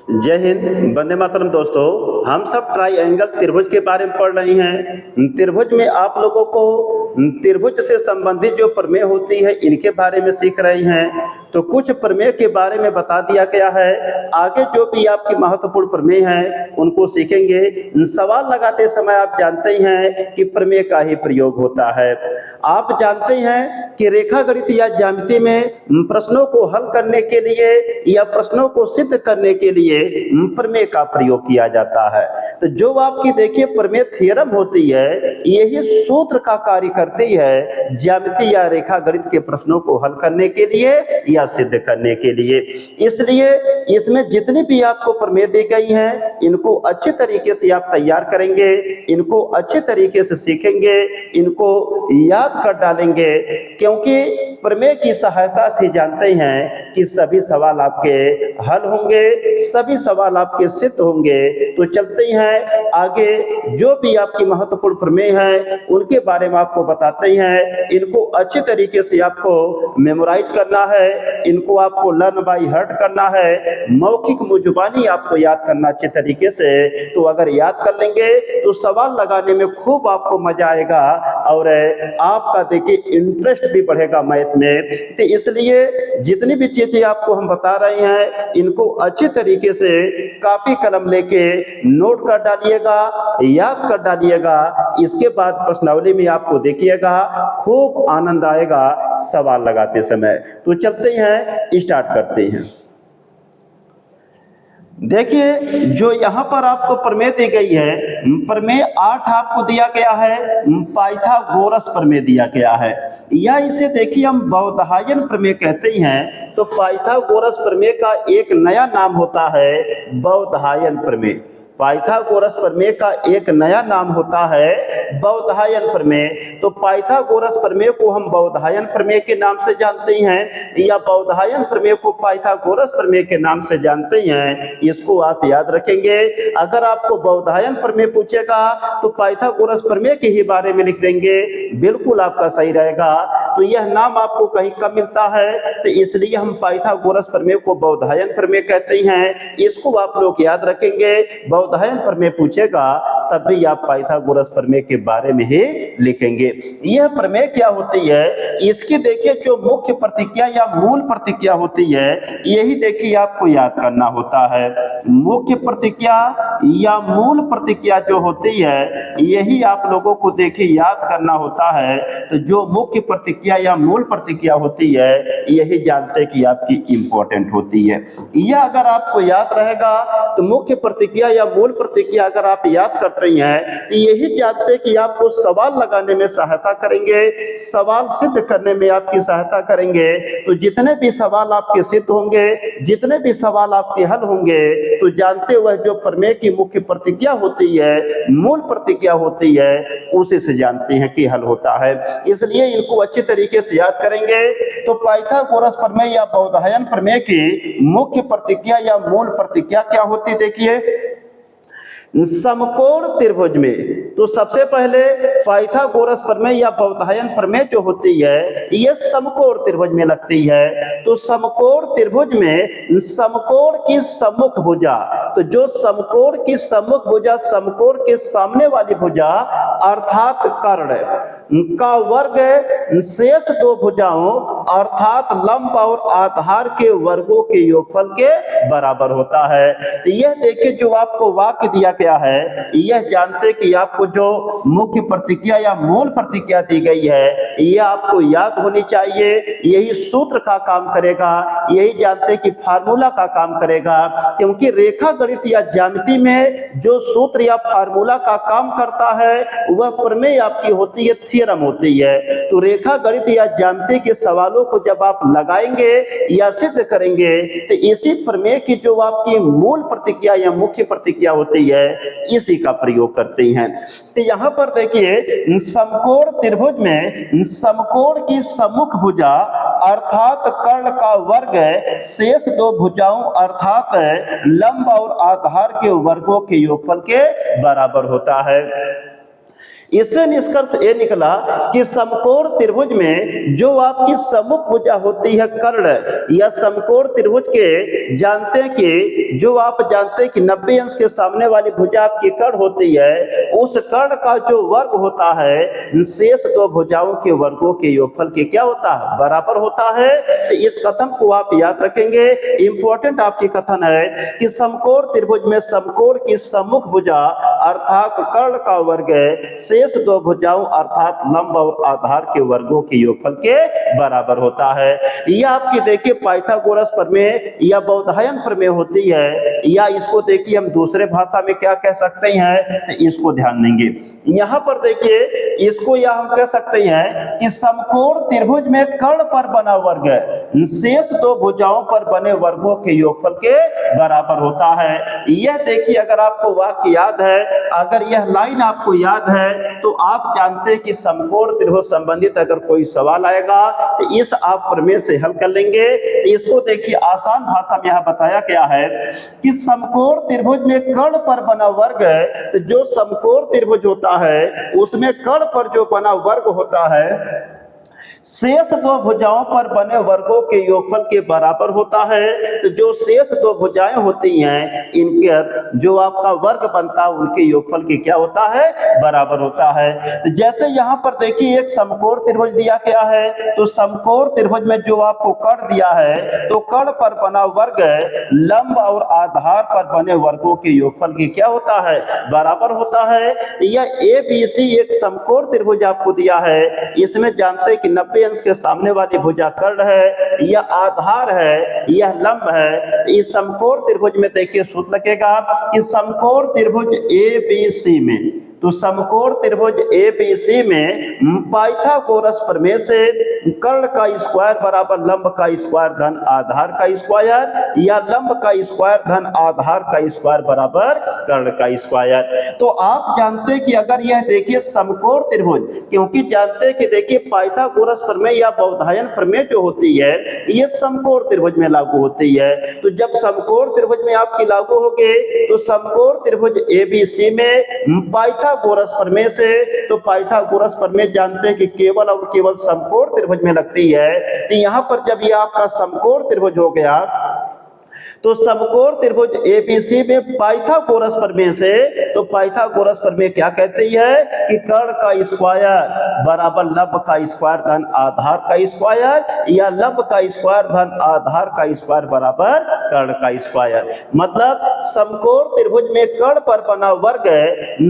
जय हिंद, वंदे मातरम। दोस्तों, हम सब ट्राइएंगल त्रिभुज के बारे में पढ़ रहे हैं। त्रिभुज में आप लोगों को त्रिभुज से संबंधित जो प्रमेय होती है इनके बारे में सीख रहे हैं। तो कुछ प्रमेय के बारे में बता दिया गया है। आगे जो भी आपकी महत्वपूर्ण प्रमेय हैं उनको सीखेंगे। सवाल लगाते समय आप जानते ही हैं कि प्रमेय का ही प्रयोग होता है। आप जानते हैं कि रेखा गणित या ज्यामिति में प्रश्नों को हल करने के लिए या प्रश्नों को सिद्ध करने के लिए प्रमेय का प्रयोग किया जाता है। तो जो आपकी देखिए प्रमेय थ्योरम होती है, यही सूत्र का कार्य करती है ज्यामिति या रेखा गणित के प्रश्नों को हल करने के लिए या सिद्ध करने के लिए। इसलिए इसमें जितनी भी आपको प्रमेय दी गई हैं इनको अच्छे तरीके से आप तैयार करेंगे, इनको अच्छे तरीके से सीखेंगे, इनको याद कर डालेंगे, क्योंकि प्रमेय की सहायता से जानते हैं कि सभी सवाल आपके हल होंगे, सभी सवाल आपके सिद्ध होंगे। तो चलते हैं आगे। जो भी आपकी महत्वपूर्ण प्रमेय है उनके बारे में आपको बताते हैं। इनको अच्छे तरीके से आपको मेमोराइज करना है, इनको आपको लर्न बाय हार्ट करना है, मौखिक मुजुबानी आपको याद करना अच्छे तरीके से। तो अगर याद कर लेंगे तो सवाल लगाने में खूब आपको मजा आएगा और आपका देखिए इंटरेस्ट भी बढ़ेगा मैथ में। तो इसलिए जितनी भी चीजें आपको हम बता रहे हैं इनको अच्छे तरीके से कॉपी कलम लेके नोट कर डालिएगा, याद कर डालिएगा। इसके बाद प्रश्नावली में आपको देखिएगा खूब आनंद आएगा सवाल लगाते समय। तो चलते हैं, स्टार्ट करते हैं। देखिए जो यहाँ पर आपको प्रमेय दी गई है, प्रमेय 8 आपको दिया गया है, पाइथागोरस प्रमेय दिया गया है, या इसे देखिए हम बौधायन प्रमेय कहते हैं। तो पाइथागोरस प्रमेय का एक नया नाम होता है बौधायन प्रमेय। पाइथागोरस प्रमेय का एक नया नाम होता है बौधायन प्रमेय। तो पाइथागोरस प्रमेय को हम बौधायन प्रमेय के नाम से जानते हैं या बौधायन प्रमेय को पाइथागोरस प्रमेय के नाम से जानते हैं। इसको आप याद रखेंगे। अगर आपको बौधायन प्रमेय पूछेगा तो पाइथागोरस प्रमेय के ही बारे में लिख देंगे, बिल्कुल आपका सही रहेगा। तो यह नाम आपको कहीं कम मिलता है, तो इसलिए हम पाइथागोरस प्रमेय को बौधायन प्रमेय कहते हैं। इसको आप लोग याद रखेंगे। बौधायन प्रमेय पूछेगा तब भी आप पाइथागोरस प्रमेय के बारे में ही लिखेंगे। यह प्रमेय क्या होती है, इसकी देखिए जो मुख्य प्रतिक्रिया या मूल प्रतिक्रिया होती है यही देखिए आपको याद करना होता है। मुख्य प्रतिक्रिया या मूल प्रतिक्रिया जो होती है यही आप लोगों को देखिए याद करना होता है। तो जो मुख्य प्रतिक्रिया या मूल प्रतिक्रिया होती है यही जानते कि आपकी इंपॉर्टेंट होती है। यह अगर आपको याद रहेगा तो मुख्य प्रतिक्रिया या मूल प्रतिक्रिया अगर आप याद करते हैं तो यही जानते कि आपको सवाल लगाने में सहायता करेंगे, सवाल सिद्ध करने में आपकी सहायता करेंगे। तो जितने भी सवाल आपके सिद्ध होंगे, जितने भी सवाल आपके हल होंगे, तो जानते हुए जो प्रमेय की मुख्य प्रतिक्रिया होती है, मूल प्रतिक्रिया होती है, उसी से जानते हैं कि हल होता है। इसलिए इनको अच्छे तरीके से याद करेंगे। तो पाइथागोरस प्रमेय या बौधायन प्रमेय की मुख्य प्रतिक्रिया या मूल प्रतिक्रिया क्या होती, देखिए समकोण त्रिभुज में। तो सबसे पहले पाइथागोरस प्रमेय या बौधायन प्रमेय जो होती है यह समकोण त्रिभुज में लगती है। तो समकोण त्रिभुज में समकोण की सम्मुख भुजा, तो जो समकोण की सम्मुख भुजा, समकोण के सामने वाली भुजा अर्थात कर्ण का वर्ग शेष दो भुजाओं अर्थात लंब और आधार के वर्गों के योगफल के बराबर होता है। तो यह देखिए जो आपको वाक्य दिया गया है, यह जानते कि आपको जो मुख्य प्रतिक्रिया या मूल प्रतिक्रिया दी गई है यह आपको याद होनी चाहिए। यही सूत्र का काम करेगा, यही जानते कि फार्मूला का काम करेगा। क्योंकि रेखा गणित या ज्यामिति में जो सूत्र या फार्मूला का काम करता है वह प्रमेय आपकी होती है, थ्योरम होती है। तो रेखा गणित या ज्यामिति के सवालों को जब आप लगाएंगे या सिद्ध करेंगे तो इसी प्रमेय की जो आपकी मूल प्रतिक्रिया या मुख्य प्रतिक्रिया होती है इसी का प्रयोग करते हैं। तो यहाँ पर देखिए समकोण त्रिभुज में समकोण की सम्मुख भुजा अर्थात कर्ण का वर्ग शेष दो भुजाओं अर्थात लंब और आधार के वर्गों के योगफल के बराबर होता है। इससे निष्कर्ष ये निकला कि समकोण त्रिभुज में जो आपकी सम्मुख भुजा होती है कर्ण, या समकोण त्रिभुज के जानते हैं कि जो आप जानते हैं कि 90 अंश के सामने वाली भुजा आपकी कर्ण होती है, उस कर्ण का जो वर्ग होता है शेष दो भुजाओं के वर्गों के योगफल के क्या होता है, बराबर होता है। तो इस कथन को आप याद रखेंगे। इंपॉर्टेंट आपकी कथन है कि समकोण त्रिभुज में समकोण की सम्मुख भुजा अर्थात कर्ण का वर्ग शेष दो भुजाओं अर्थात लंब और आधार के वर्गों के योगफल के बराबर होता है। यह आपकी देखिए पाइथागोरस प्रमेय या बौधायन प्रमेय होती है, या इसको देखिए हम दूसरे भाषा में क्या कह सकते हैं, तो इसको ध्यान देंगे। यहाँ पर देखिए इसको या हम कह सकते हैं कि समकोण त्रिभुज में कर्ण पर बना वर्ग शेष दो भुजाओं पर बने वर्गों के योगफल के बराबर होता है। यह देखिए अगर आपको वाक्य याद है, अगर यह लाइन आपको याद है, तो आप जानते हैं कि समकोण त्रिभुज संबंधित अगर कोई सवाल आएगा तो इस आप प्रमेय से हल कर लेंगे। इसको देखिए आसान भाषा में यहां बताया गया है कि समकोण त्रिभुज में कर्ण पर बना वर्ग, तो जो समकोण त्रिभुज होता है उसमें कर्ण पर जो बना वर्ग होता है शेष दो भुजाओं पर बने वर्गों के योगफल के बराबर होता है। तो जो शेष दो भुजाएं होती हैं इनके जो आपका वर्ग बनता है उनके योगफल के क्या होता है, बराबर होता है। तो जैसे यहाँ पर देखिए एक समकोण त्रिभुज दिया गया है, तो समकोण त्रिभुज में जो आपको कर्ण दिया है, तो कर्ण पर बना वर्ग लंब और आधार पर बने वर्गों के योगफल के क्या होता है, बराबर होता है। यह ABC एक समकोण त्रिभुज आपको दिया है, इसमें जानते हैं कि 90 अंश के सामने वाली भुजा कर्ण है, यह आधार है, यह लंब है। इस समकोण त्रिभुज में देखिए सूत्र लगेगा कि समकोण त्रिभुज ABC में, तो समकोण त्रिभुज ABC में पाइथागोरस प्रमेय से कर्ण का स्क्वायर बराबर लंब का स्क्वायर धन आधार का स्क्वायर, या लंब का स्क्वायर धन आधार का स्क्वायर बराबर कर्ण का स्क्वायर। तो आप जानते हैं कि अगर यह देखिए समकोण त्रिभुज, क्योंकि जानते हैं कि देखिए पाइथागोरस प्रमेय या बौधायन प्रमेय जो होती है ये समकोण त्रिभुज में लागू होती है। तो जब समकोण त्रिभुज में आपकी लागू होगी तो समकोण त्रिभुज ABC में पाइथागोरस प्रमेय से, तो पाइथागोरस प्रमेय जानते हैं कि केवल और केवल समकोण त्रिभुज में लगती है। तो यहां पर जब ये आपका समकोण त्रिभुज हो गया तो समकोण त्रिभुज ABC में पाइथागोरस प्रमेय से, तो पाइथागोरस प्रमेय क्या कहती है कि कर्ण का स्क्वायर बराबर लंब का स्क्वायर धन आधार का स्क्वायर, या लंब का स्क्वायर धन आधार का स्क्वायर बराबर कर्ण का स्क्वायर। मतलब समकोण त्रिभुज में कर्ण पर बना वर्ग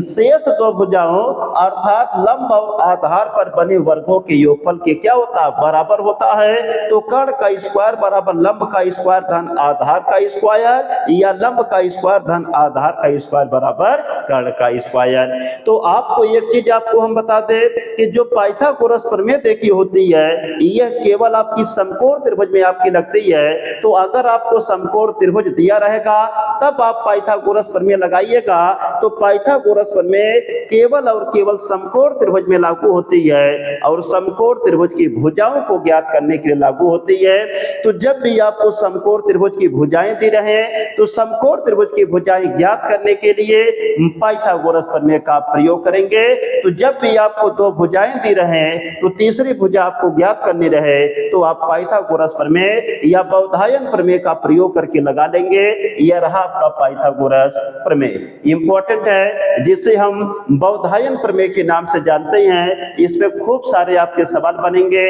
शेष दो भुजाओं अर्थात लंब और आधार पर बने वर्गों के योगफल के क्या होता है, बराबर होता है। तो कर्ण का स्क्वायर बराबर लंब का स्क्वायर धन आधार का स्क्वायर, या लंब का स्क्वायर धन आधार का स्क्वायर बराबर कर्ण का स्क्वायर। तो आपको एक चीज आपको हम बता दें कि जो पाइथागोरस प्रमेय देखी होती है यह केवल आपकी समकोण त्रिभुज में आपकी लगती है। तो अगर आपको समकोण त्रिभुज दिया रहेगा तब आप पाइथागोरस प्रमेय लगाइएगा, तो पाइथागोरस प्रमेय केवल और केवल समकोण त्रिभुज में लागू होती है और समकोण त्रिभुज की भुजाओं को ज्ञात करने के लिए लागू होती है। तो जब भी आपको समकोण त्रिभुज की भुजाएं दी रहे तो समकोण त्रिभुज की भुजाएं ज्ञात करने के लिए पाइथागोरस प्रमेय का प्रयोग करेंगे। तो जब भी आपको दो भुजाएं दी रहे तो तीसरी भुजा आपको ज्ञात करनी रहे तो आप पाइथागोरस प्रमेय या बौधायन प्रमेय का प्रयोग करके लगा लेंगे। यह रहा आपका पाइथागोरस प्रमेय। इंपॉर्टेंट है, जिसे हम बौधायन प्रमेय के नाम से जानते हैं। इसमें खूब सारे आपके सवाल बनेंगे,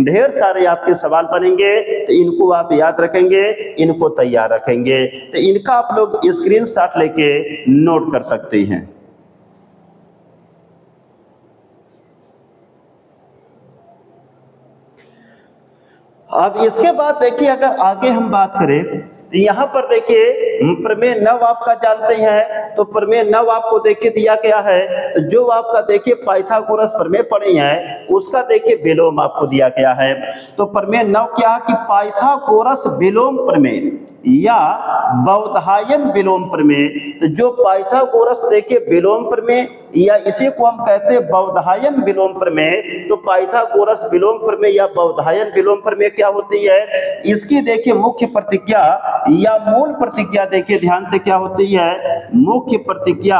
ढेर सारे आपके सवाल बनेंगे, तो इनको आप याद रखेंगे, इनको तैयार रखेंगे। तो इनका आप लोग स्क्रीनशॉट लेके नोट कर सकते हैं। अब इसके बाद देखिए अगर आगे हम बात करें तो यहाँ पर देखिए प्रमेय 9 आपका जानते हैं, तो प्रमेय 9 आपको देखिए दिया गया है। तो जो आपका देखिए पाइथागोरस प्रमेय पढ़े हैं उसका देखिए विलोम आपको दिया गया है। तो प्रमेय 9 क्या कि पाइथागोरस विलोम प्रमेय या बौधायन विलोम प्रमेय। तो जो पाइथागोरस देखिए विलोम प्रमेय या इसी को हम कहते हैं बौधायन विलोम प्रमेय। तो पाइथागोरस विलोम प्रमेय या बौधायन विलोम प्रमेय क्या होती है, इसकी देखिए मुख्य प्रतिज्ञा या मूल प्रतिज्ञा देखिए ध्यान से क्या होती है, मुख्य प्रतिज्ञा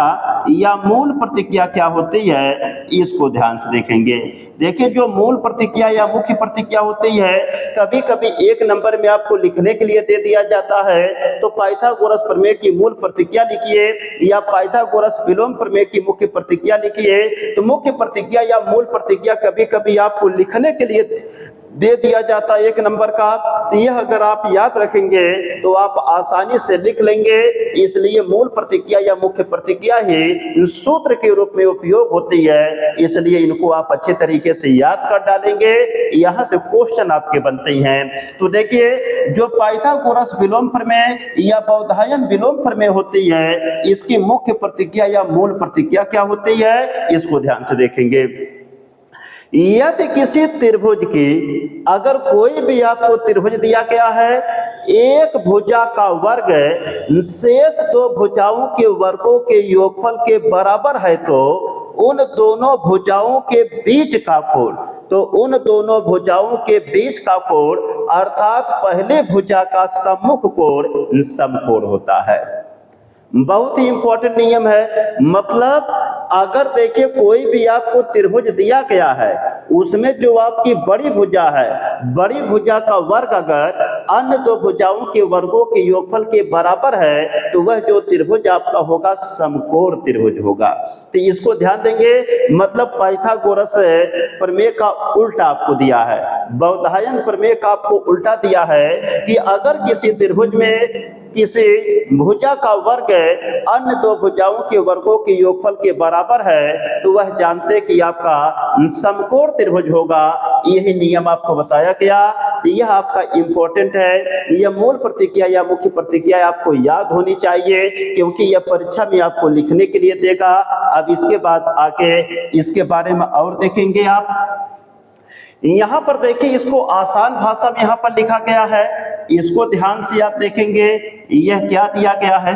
या मूल प्रतिक्रिया क्या होती है, इसको ध्यान से देखेंगे। देखिए, जो मूल प्रतिक्रिया या मुख्य प्रतिक्रिया होती है, कभी कभी एक नंबर में आपको लिखने के लिए दे दिया जाता है, तो पाइथागोरस प्रमेय की मूल प्रतिक्रिया लिखिए या पाइथागोरस विलोम प्रमेय की मुख्य प्रतिक्रिया लिखिए। तो मुख्य प्रतिक्रिया या मूल प्रतिक्रिया कभी कभी आपको लिखने के लिए दे दिया जाता है एक नंबर का, तो यह अगर आप याद रखेंगे तो आप आसानी से लिख लेंगे। इसलिए मूल प्रतिक्रिया या मुख्य प्रतिक्रिया ही सूत्र के रूप में उपयोग होती है, इसलिए इनको आप अच्छे तरीके से याद कर डालेंगे। यहाँ से क्वेश्चन आपके बनते हैं। तो देखिए, जो पाइथागोरस विलोम प्रमेय या बौधायन विलोम प्रमेय होती है, इसकी मुख्य प्रतिक्रिया या मूल प्रतिक्रिया क्या होती है, इसको ध्यान से देखेंगे। यदि किसी त्रिभुज की, अगर कोई भी आपको त्रिभुज दिया गया है, एक भुजा का वर्ग शेष दो भुजाओं के वर्गों के योगफल के बराबर है, तो उन दोनों भुजाओं के बीच का कोण, तो उन दोनों भुजाओं के बीच का कोण अर्थात पहले भुजा का सम्मुख कोण समकोण होता है। बहुत ही इंपॉर्टेंट नियम है। मतलब अगर देखिए कोई भी आपको त्रिभुज दिया गया है, उसमें जो आपकी बड़ी भुजा है, बड़ी भुजा का वर्ग अगर अन्य दो भुजाओं के वर्गों के योगफल के बराबर है, तो वह जो त्रिभुज आपका होगा समकोण त्रिभुज होगा। तो इसको ध्यान देंगे। मतलब पाइथागोरस प्रमेय का उल्टा आपको दिया है, बौधायन प्रमेय का आपको उल्टा दिया है कि अगर किसी त्रिभुज में किसी भुजा का वर्ग अन्य दो भुजाओं के वर्गों के योगफल के बराबर है, तो वह जानते कि आपका समकोण त्रिभुज होगा। यही नियम आपको बताया गया। यह आपका इंपॉर्टेंट है। यह मूल प्रतिक्रिया या मुख्य प्रतिक्रिया आपको याद होनी चाहिए, क्योंकि यह परीक्षा में आपको लिखने के लिए देगा। अब इसके बाद आके इसके बारे में और देखेंगे आप। यहाँ पर देखिए, इसको आसान भाषा में यहाँ पर लिखा गया है, इसको ध्यान से आप देखेंगे। यह क्या दिया गया है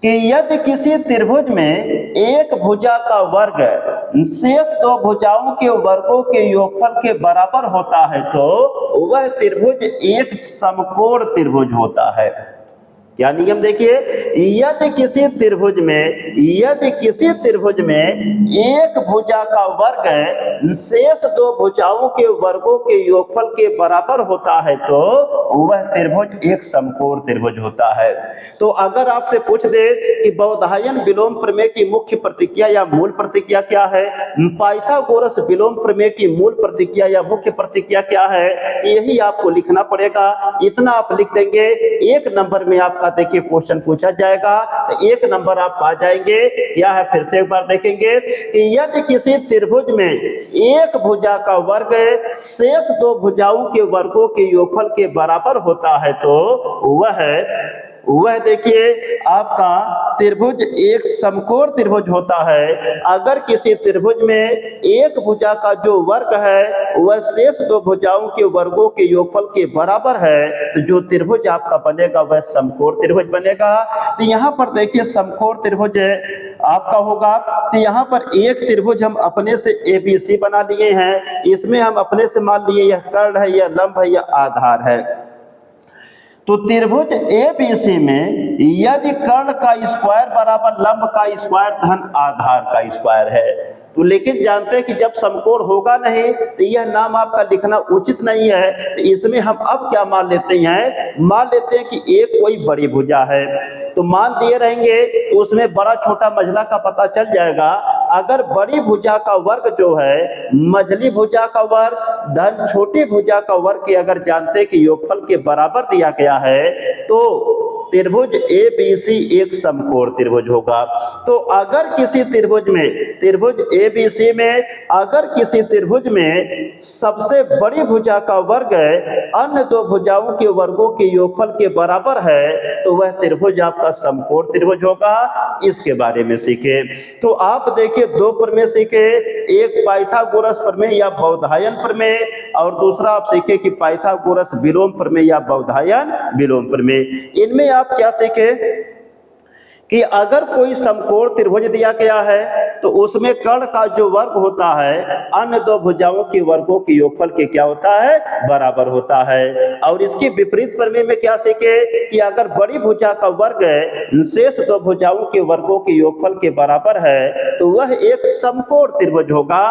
कि यदि किसी त्रिभुज में एक भुजा का वर्ग शेष दो भुजाओं के वर्गों के योगफल के बराबर होता है, तो वह त्रिभुज एक समकोण त्रिभुज होता है। क्या नियम देखिए, यदि किसी त्रिभुज में एक भुजा का वर्ग शेष दो भुजाओं के वर्गों के योगफल के बराबर होता है, तो वह त्रिभुज एक समकोण त्रिभुज होता है। तो अगर आपसे पूछ दे कि बौधायन विलोम प्रमेय की मुख्य प्रतिक्रिया या मूल प्रतिक्रिया क्या है, पाइथागोरस विलोम प्रमेय की मूल प्रतिक्रिया या मुख्य प्रतिक्रिया क्या है, यही आपको लिखना पड़ेगा। इतना आप लिख देंगे, एक नंबर में आपका देखिए क्वेश्चन पूछा जाएगा, तो एक नंबर आप पा जाएंगे। क्या है, फिर से एक बार देखेंगे कि यदि किसी त्रिभुज में एक भुजा का वर्ग शेष दो भुजाओं के वर्गों के योगफल के बराबर होता है, तो वह देखिए आपका त्रिभुज एक समकोण त्रिभुज होता है। अगर किसी त्रिभुज में एक भुजा का जो वर्ग है वह शेष दो भुजाओं के वर्गों के योगफल के बराबर है, तो जो त्रिभुज आपका बनेगा वह समकोण त्रिभुज बनेगा। तो यहाँ पर देखिए समकोण त्रिभुज आपका होगा। तो यहाँ पर एक त्रिभुज हम अपने से ABC बना लिए हैं, इसमें हम अपने से मान लिए यह कर्ण है, यह लंब है, यह आधार है। तो त्रिभुज ABC में यदि कर्ण का स्क्वायर बराबर लंब का स्क्वायर धन आधार का स्क्वायर है, तो लेकिन जानते हैं कि जब समकोण होगा नहीं तो यह नाम आपका लिखना उचित नहीं है। तो इसमें हम अब क्या मान लेते हैं, मान लेते हैं कि एक कोई बड़ी भुजा है, तो मान दिए रहेंगे तो उसमें बड़ा छोटा मझला का पता चल जाएगा। अगर बड़ी भुजा का वर्ग जो है मझली भुजा का वर्ग धन छोटी भुजा का वर्ग के अगर जानते कि योगफल के बराबर दिया गया है, तो त्रिभुज ABC एक समकोण त्रिभुज होगा। तो अगर किसी त्रिभुज ABC में अगर किसी त्रिभुज में सबसे बड़ी भुजा का वर्ग अन्य दो भुजाओं के वर्गों के योगफल के बराबर है, तो वह त्रिभुज आपका समकोण त्रिभुज होगा। इसके बारे में सीखे। तो आप देखिए दो प्रमेय सीखे, एक पाइथागोरस प्रमेय या बौधायन प्रमेय, और दूसरा आप सीखे कि पाइथागोरस विलोम प्रमेय या बौधायन विलोम प्रमेय। इनमें आप क्या सीखे कि अगर कोई समकोण त्रिभुज दिया गया है तो उसमें कर्ण का जो वर्ग होता है अन्य दो भुजाओं के वर्गों के योगफल के क्या होता है, बराबर होता है। और इसके विपरीत प्रमेय में क्या सीखे कि अगर बड़ी भुजा का वर्ग शेष दो भुजाओं के वर्गों के योगफल के बराबर है तो वह एक समकोण त्रिभुज होगा।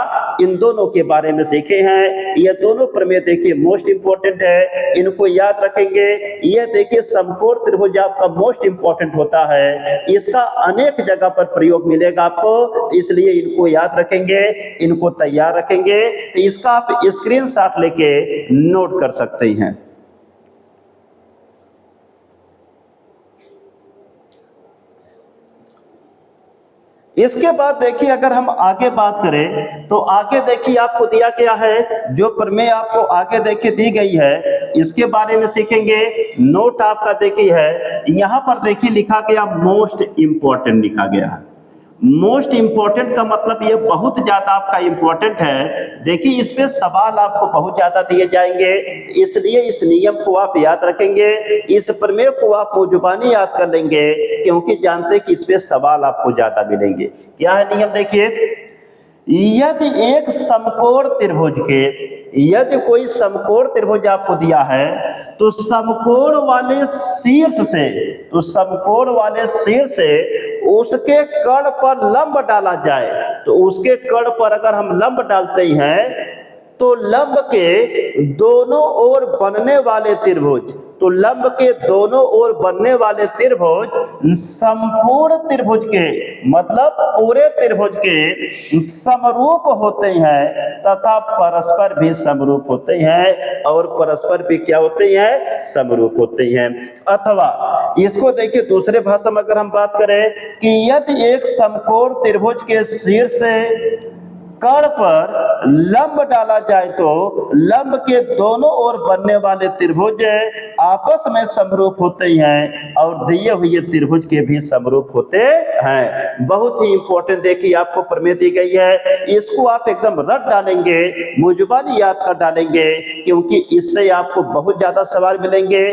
इन दोनों के बारे में सीखे हैं। ये दोनों प्रमेय देखिए मोस्ट इंपॉर्टेंट है, इनको याद रखेंगे। यह देखिए समकोण त्रिभुज आपका मोस्ट इंपॉर्टेंट होता है, इसका अनेक जगह पर प्रयोग मिलेगा आपको, इसलिए इनको याद रखेंगे, इनको तैयार रखेंगे। तो इसका आप स्क्रीनशॉट लेके नोट कर सकते हैं। इसके बाद देखिए अगर हम आगे बात करें तो आगे देखिए आपको दिया गया है, जो प्रमेय आपको आगे देखिए दी गई है इसके बारे में सीखेंगे। नोट आपका देखिए है, यहां पर देखिए लिखा गया मोस्ट इंपॉर्टेंट लिखा गया है। मोस्ट इंपॉर्टेंट का मतलब ये बहुत ज्यादा आपका इंपॉर्टेंट है। देखिए इस पे सवाल आपको बहुत ज्यादा दिए जाएंगे, इसलिए इस नियम को आप याद रखेंगे, इस प्रमेय को आप जुबानी याद कर लेंगे, क्योंकि जानते हैं कि इस पे सवाल आपको ज्यादा मिलेंगे। क्या है नियम देखिए, यदि एक समकोण त्रिभुज के, यदि कोई समकोण त्रिभुज आपको दिया है तो समकोण वाले शीर्ष से, तो समकोण वाले शीर्ष से उसके कर्ण पर लंब डाला जाए, तो उसके कर्ण पर अगर हम लंब डालते हैं तो लंब के दोनों ओर बनने वाले त्रिभुज, तो लंब के दोनों ओर बनने वाले त्रिभुज संपूर्ण त्रिभुज के, मतलब पूरे त्रिभुज के समरूप होते हैं तथा परस्पर भी समरूप होते हैं, और परस्पर भी क्या होते हैं, समरूप होते हैं। अथवा इसको देखिए दूसरे भाषा में अगर हम बात करें कि यदि एक समकोण त्रिभुज के शीर्ष से कर्ण पर लंब डाला जाए तो लंब के दोनों ओर बनने वाले त्रिभुज आपस में समरूप होते हैं और दिए हुए त्रिभुज के भी समरूप होते हैं। बहुत ही इंपॉर्टेंट देखिए आपको प्रमेय दी गई है, इसको आप एकदम रट डालेंगे, मुजुबानी याद कर डालेंगे, क्योंकि इससे आपको बहुत ज्यादा सवाल मिलेंगे।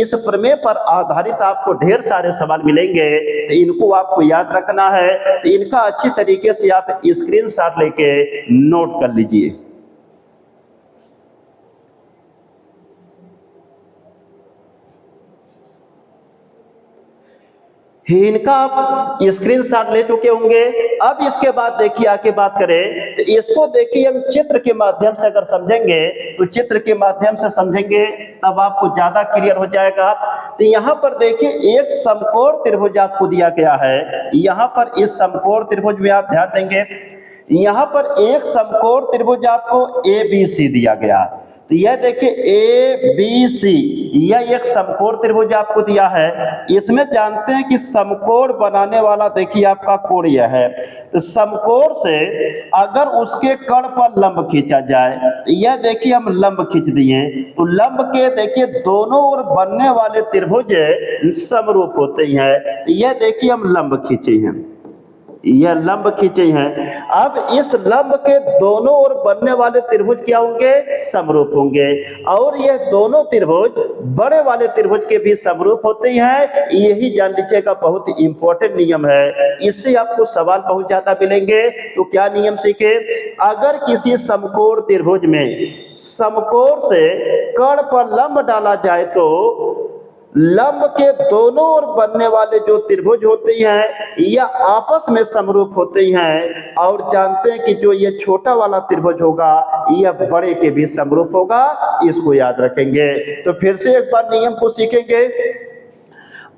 इस प्रमेय पर आधारित आपको ढेर सारे सवाल मिलेंगे, तो इनको आपको याद रखना है। तो इनका अच्छी तरीके से आप स्क्रीनशॉट लेके नोट कर लीजिए। इनका आप स्क्रीनशॉट ले चुके होंगे। अब इसके बाद देखिए आगे बात करें तो इसको देखिए हम चित्र के माध्यम से अगर समझेंगे, तो चित्र के माध्यम से समझेंगे तब आपको ज्यादा क्लियर हो जाएगा। तो यहाँ पर देखिए एक समकोण त्रिभुज आपको दिया गया है, यहाँ पर इस समकोण त्रिभुज में आप ध्यान देंगे, यहाँ पर एक समकोण त्रिभुज आपको ABC दिया गया, तो यह देखिए ABC, यह एक समकोण त्रिभुज आपको दिया है। इसमें जानते हैं कि समकोण बनाने वाला देखिए आपका कोण यह है, तो समकोण से अगर उसके कर्ण पर लंब खींचा जाए, तो यह देखिए हम लंब खींच दिए, तो लंब के देखिए दोनों ओर बनने वाले त्रिभुज समरूप होते हैं। यह देखिए हम लंब खींचे हैं, यह लंब खींचे हैं। अब इस लंब के दोनों ओर बनने वाले त्रिभुज क्या होंगे, समरूप होंगे, और यह दोनों त्रिभुज बड़े वाले त्रिभुज के भी समरूप होते हैं। यही जान लीजिएगा बहुत इंपॉर्टेंट नियम है, इससे आपको सवाल बहुत ज्यादा मिलेंगे। तो क्या नियम सीखे, अगर किसी समकोण त्रिभुज में समकोण से कर्ण पर लंब डाला जाए तो लंब के दोनों ओर बनने वाले जो त्रिभुज होते हैं यह आपस में समरूप होते हैं, और जानते हैं कि जो ये छोटा वाला त्रिभुज होगा यह बड़े के भी समरूप होगा, इसको याद रखेंगे। तो फिर से एक बार नियम को सीखेंगे।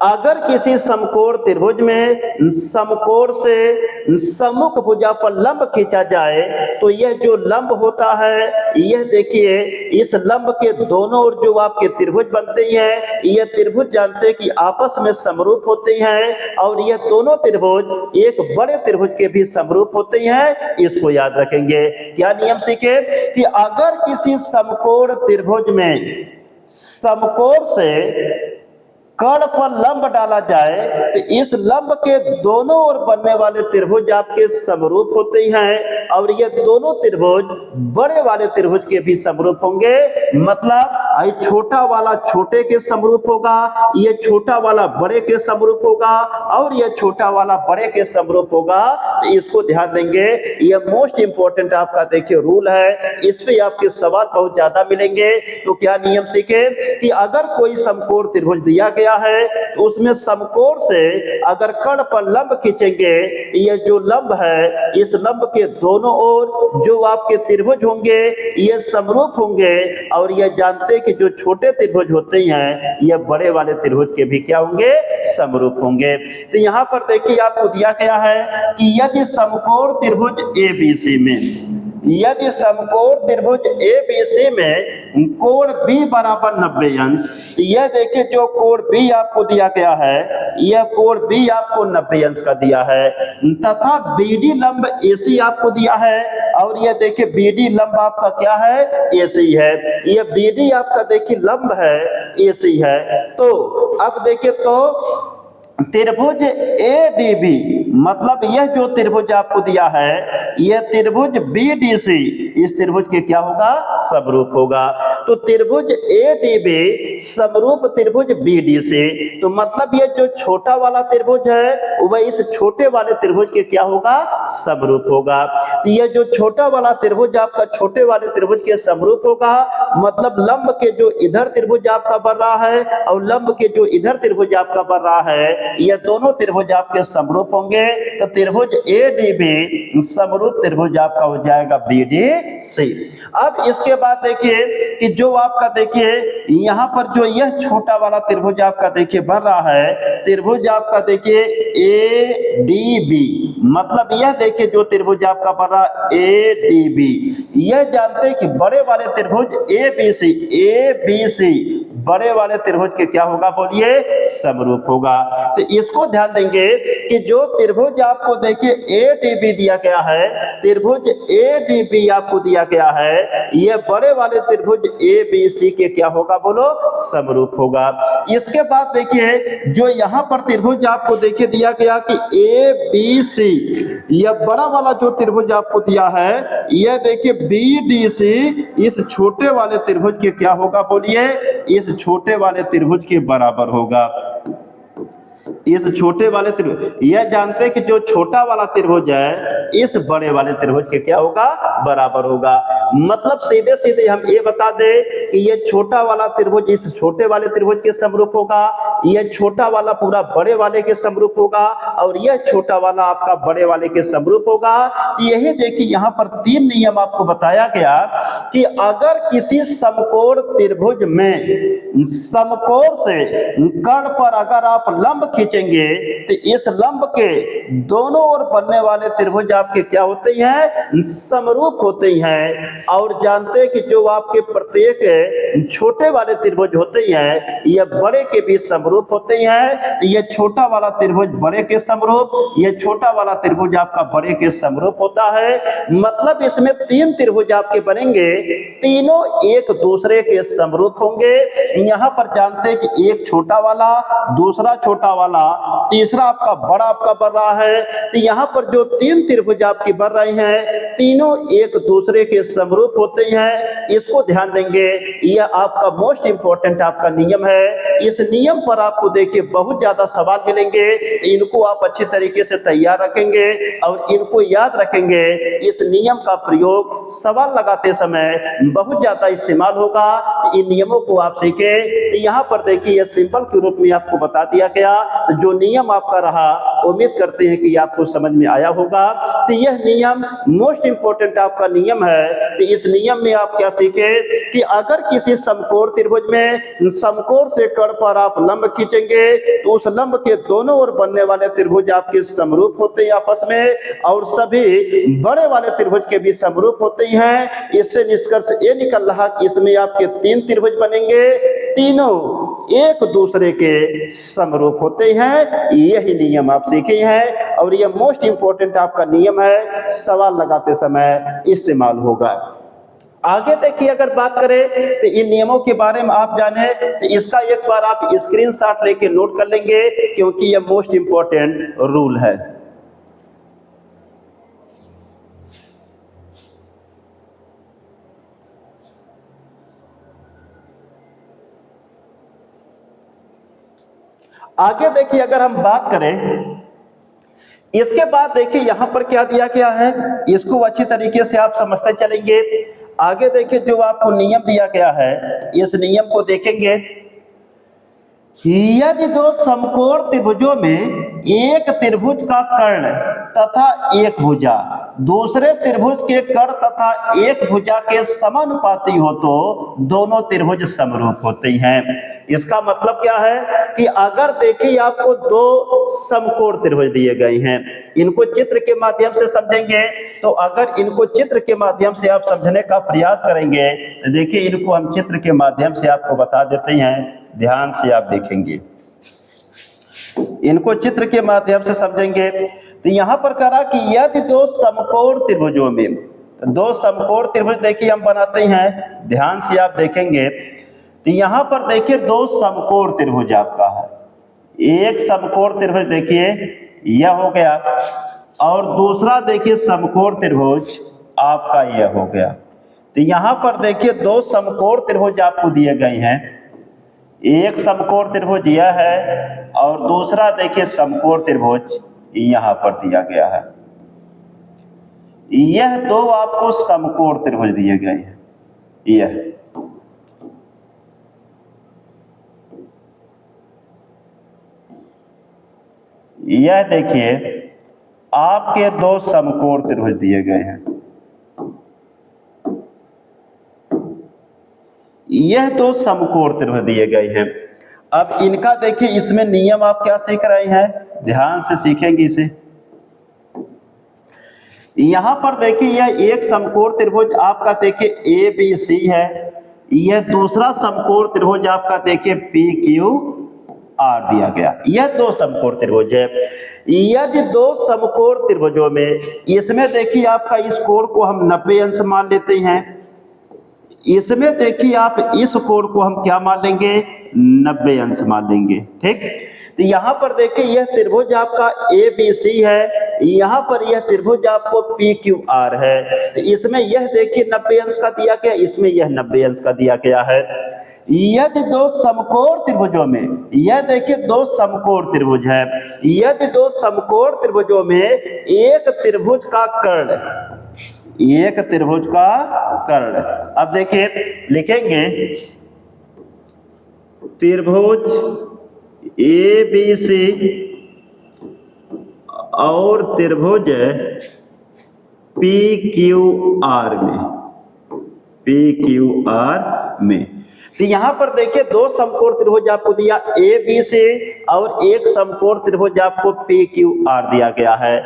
अगर किसी समकोण त्रिभुज में समकोण से सम्मुख भुजा पर लंब खींचा जाए तो यह जो लंब होता है, यह देखिए इस लंब के दोनों ओर जो आपके त्रिभुज बनते हैं, यह त्रिभुज जानते हैं कि आपस में समरूप होते हैं, और यह दोनों त्रिभुज एक बड़े त्रिभुज के भी समरूप होते हैं, इसको याद रखेंगे। क्या नियम सीखे कि अगर किसी समकोण त्रिभुज में समकोण से कर्ण पर लंब डाला जाए तो इस लंब के दोनों ओर बनने वाले त्रिभुज आपके समरूप होते हैं और ये दोनों त्रिभुज बड़े वाले त्रिभुज के भी समरूप होंगे। मतलब ये छोटा वाला छोटे के समरूप होगा, ये छोटा वाला बड़े के समरूप होगा और ये छोटा वाला बड़े के समरूप होगा। तो इसको ध्यान देंगे, ये मोस्ट इंपोर्टेंट आपका देखिए रूल है, इस पे आपके सवाल बहुत ज्यादा मिलेंगे। तो क्या नियम सीखे कि अगर कोई समकोण त्रिभुज दिया गया है तो उसमें समकोण से अगर कर्ण पर लंब खींचेंगे, ये जो लंब है इस लंब के दोनों ओर जो आपके त्रिभुज होंगे ये समरूप होंगे और ये जानते कि जो छोटे त्रिभुज होते हैं ये बड़े वाले त्रिभुज के भी क्या होंगे, समरूप होंगे। तो यहाँ पर देखिए आपको दिया गया है कि यदि समकोण त्रिभुज ABC में, यदि समकोण त्रिभुज ABC में कोण B बराबर 90 अंश, यह देखिए जो कोण B आपको दिया गया है यह कोण B आपको 90 अंश का दिया है तथा BD लंब AC आपको दिया है और यह देखिए BD लंब आपका क्या है, AC है। यह BD आपका देखिए लंब है, AC है। तो अब देखिए तो त्रिभुज ADB मतलब यह जो त्रिभुज आपको दिया है यह त्रिभुज BDC इस त्रिभुज के क्या होगा, समरूप होगा। तो त्रिभुज ADB समरूप त्रिभुज BDC, तो मतलब यह जो छोटा वाला त्रिभुज है वह इस छोटे वाले त्रिभुज के क्या होगा, समरूप होगा। तो यह जो छोटा वाला त्रिभुज आपका छोटे वाले त्रिभुज के समरूप होगा, मतलब लंब के जो इधर त्रिभुज आपका बन रहा है और लंब के जो इधर त्रिभुज आपका बन रहा है ये दोनों त्रिभुज आपके समरूप होंगे। तो त्रिभुज ADB समरूप त्रिभुज आपका हो जाएगा BDC। अब इसके बाद देखिए कि जो आपका देखिए यहाँ पर जो यह छोटा वाला त्रिभुज आपका देखिए बन रहा है, त्रिभुज आपका देखिए ADB मतलब यह देखिए जो त्रिभुज आपका बन रहा ADB, यह जानते हैं कि बड़े वाले त्रिभुज ABC बड़े वाले त्रिभुज के क्या होगा, बोलिए, समरूप होगा। तो इसको ध्यान देंगे कि जो त्रिभुज आपको देखिए ADB दिया गया है, त्रिभुज ADB आपको दिया गया है, यह बड़े वाले त्रिभुज ABC के क्या होगा, बोलो, समरूप होगा। इसके बाद देखिए जो यहाँ पर त्रिभुज आपको देखिए दिया गया कि ABC, यह बड़ा वाला जो त्रिभुज आपको दिया है यह देखिए BDC इस छोटे वाले त्रिभुज के क्या होगा, बोलिए, इस छोटे वाले त्रिभुज के बराबर होगा। इस छोटे वाले त्रिभुज, यह जानते हैं कि जो छोटा वाला त्रिभुज है इस बड़े वाले त्रिभुज के क्या होगा, बराबर होगा। मतलब सीधे सीधे हम ये बता दें कि यह छोटा वाला त्रिभुज इस छोटे वाले त्रिभुज के समरूप होगा, यह छोटा वाला पूरा बड़े वाले के समरूप होगा और यह छोटा वाला आपका बड़े वाले के समरूप होगा। यही देखिए यहाँ पर 3 नियम आपको बताया गया कि अगर किसी समकोण त्रिभुज में समकोण से कर्ण पर अगर आप लंब खींचेंगे तो इस लंब के दोनों ओर बनने वाले त्रिभुज आपके क्या होते हैं, समरूप होते हैं। और जानते हैं कि जो आपके प्रत्येक छोटे वाले त्रिभुज होते हैं यह बड़े के भी समरूप होते हैं। यह छोटा वाला त्रिभुज बड़े के समरूप, यह छोटा वाला त्रिभुज आपका बड़े के समरूप होता है। मतलब इसमें 3 त्रिभुज आपके बनेंगे, तीनों एक दूसरे के समरूप होंगे। यहाँ पर जानते हैं कि एक छोटा वाला, दूसरा छोटा वाला, तीसरा आपका बड़ा आपका बन रहा है। तो यहाँ पर जो 3 त्रिभुज आपके बन रहे हैं तीनों एक दूसरे के समरूप होते हैं। इसको ध्यान देंगे, यह आपका मोस्ट इंपोर्टेंट आपका नियम है। इस नियम पर आपको देखिए बहुत ज्यादा सवाल मिलेंगे, इनको आप अच्छे तरीके से तैयार रखेंगे और इनको याद रखेंगे। इस नियम का प्रयोग सवाल लगाते समय बहुत ज्यादा इस्तेमाल होगा। इन नियमों को आप सीखे। यहाँ पर देखिए सिंपल के रूप में आपको बता दिया गया। जो नियम आपका रहा उम्मीद करते हैं कि आपको समझ में आया होगा। तो यह नियम मोस्ट इंपोर्टेंट आपका नियम है। तो इस नियम में आप क्या सीखे कि अगर किसी समकोण त्रिभुज में समकोण से कर्ण पर आप लंब खींचेंगे तो उस लंब के दोनों ओर बनने वाले त्रिभुज आपके समरूप होते हैं आपस में, और सभी बड़े वाले त्रिभुज के भी समरूप होते हैं। इससे निष्कर्ष ये निकल रहा कि इसमें आपके 3 त्रिभुज बनेंगे, तीनों एक दूसरे के समरूप होते हैं। यही नियम आप सीखे हैं और यह मोस्ट इंपोर्टेंट आपका नियम है, सवाल लगाते समय इस्तेमाल होगा। आगे देखिए, अगर बात करें तो इन नियमों के बारे में आप जाने तो इसका एक बार आप स्क्रीनशॉट लेके नोट कर लेंगे, क्योंकि ये मोस्ट इंपॉर्टेंट रूल है। आगे देखिए, अगर हम बात करें इसके बाद देखिए यहां पर क्या दिया गया है, इसको अच्छी तरीके से आप समझते चलेंगे। आगे देखिए, जो आपको नियम दिया गया है, इस नियम को देखेंगे। यदि दो समकोण त्रिभुजों में एक त्रिभुज का कर्ण तथा एक भुजा दूसरे त्रिभुज के कर्ण तथा एक भुजा के समानुपाती हो तो दोनों त्रिभुज समरूप होते हैं। इसका मतलब क्या है कि अगर देखिए आपको दो समकोण त्रिभुज दिए गए हैं, इनको चित्र के माध्यम से समझेंगे। तो अगर इनको चित्र के माध्यम से आप समझने का प्रयास करेंगे तो देखिए, इनको हम चित्र के माध्यम से आपको बता देते हैं, ध्यान से आप देखेंगे। इनको चित्र के माध्यम से समझेंगे तो यहां पर करा कि यदि दो समकोण त्रिभुजों में, दो समकोण त्रिभुज देखिए हम बनाते हैं, ध्यान से आप देखेंगे तो यहां पर देखिए दो समकोण त्रिभुज आपका है। एक समकोण त्रिभुज देखिए यह हो गया, और दूसरा देखिए समकोण त्रिभुज आपका यह हो गया। तो यहां पर देखिए दो समकोण त्रिभुज आपको दिए गए हैं, एक समकोण त्रिभुज यह है और दूसरा देखिए समकोण त्रिभुज यहां पर दिया गया है। यह दो आपको समकोण त्रिभुज दिए गए हैं। यह देखिए आपके दो समकोण त्रिभुज दिए गए हैं। यह दो समकोण त्रिभुज दिए गए हैं। अब इनका देखिए, इसमें नियम आप क्या सीख रहे हैं, ध्यान से सीखेंगे इसे। यहां पर देखिए यह एक समकोण त्रिभुज आपका देखिए ABC है, यह दूसरा समकोण त्रिभुज आपका देखिए PQR दिया गया। यह दो समकोण त्रिभुज है। यदि दो समकोण त्रिभुजों में, इसमें देखिए आपका इस कोण को हम 90 अंश मान लेते हैं, इसमें देखिए आप इस कोण को हम क्या मान लेंगे, 90 अंश मान लेंगे। ठीक, तो यहां पर देखिए यह त्रिभुज आपका ABC है, यहां पर यह त्रिभुज आपको PQR है। तो इसमें यह देखिए 90 अंश का दिया गया, इसमें यह 90 अंश का दिया गया है। यदि दो समकोण त्रिभुजों में, यह देखिए दो समकोण त्रिभुज है, यदि दो समकोण त्रिभुजों में एक त्रिभुज का कर्ण, एक त्रिभुज का कर्ण, अब देखिए लिखेंगे त्रिभुज ABC और त्रिभुज PQR में, तो यहां पर देखिए दो समकोण त्रिभुज आपको दिया ABC और एक समकोण त्रिभुज आपको PQR दिया गया है।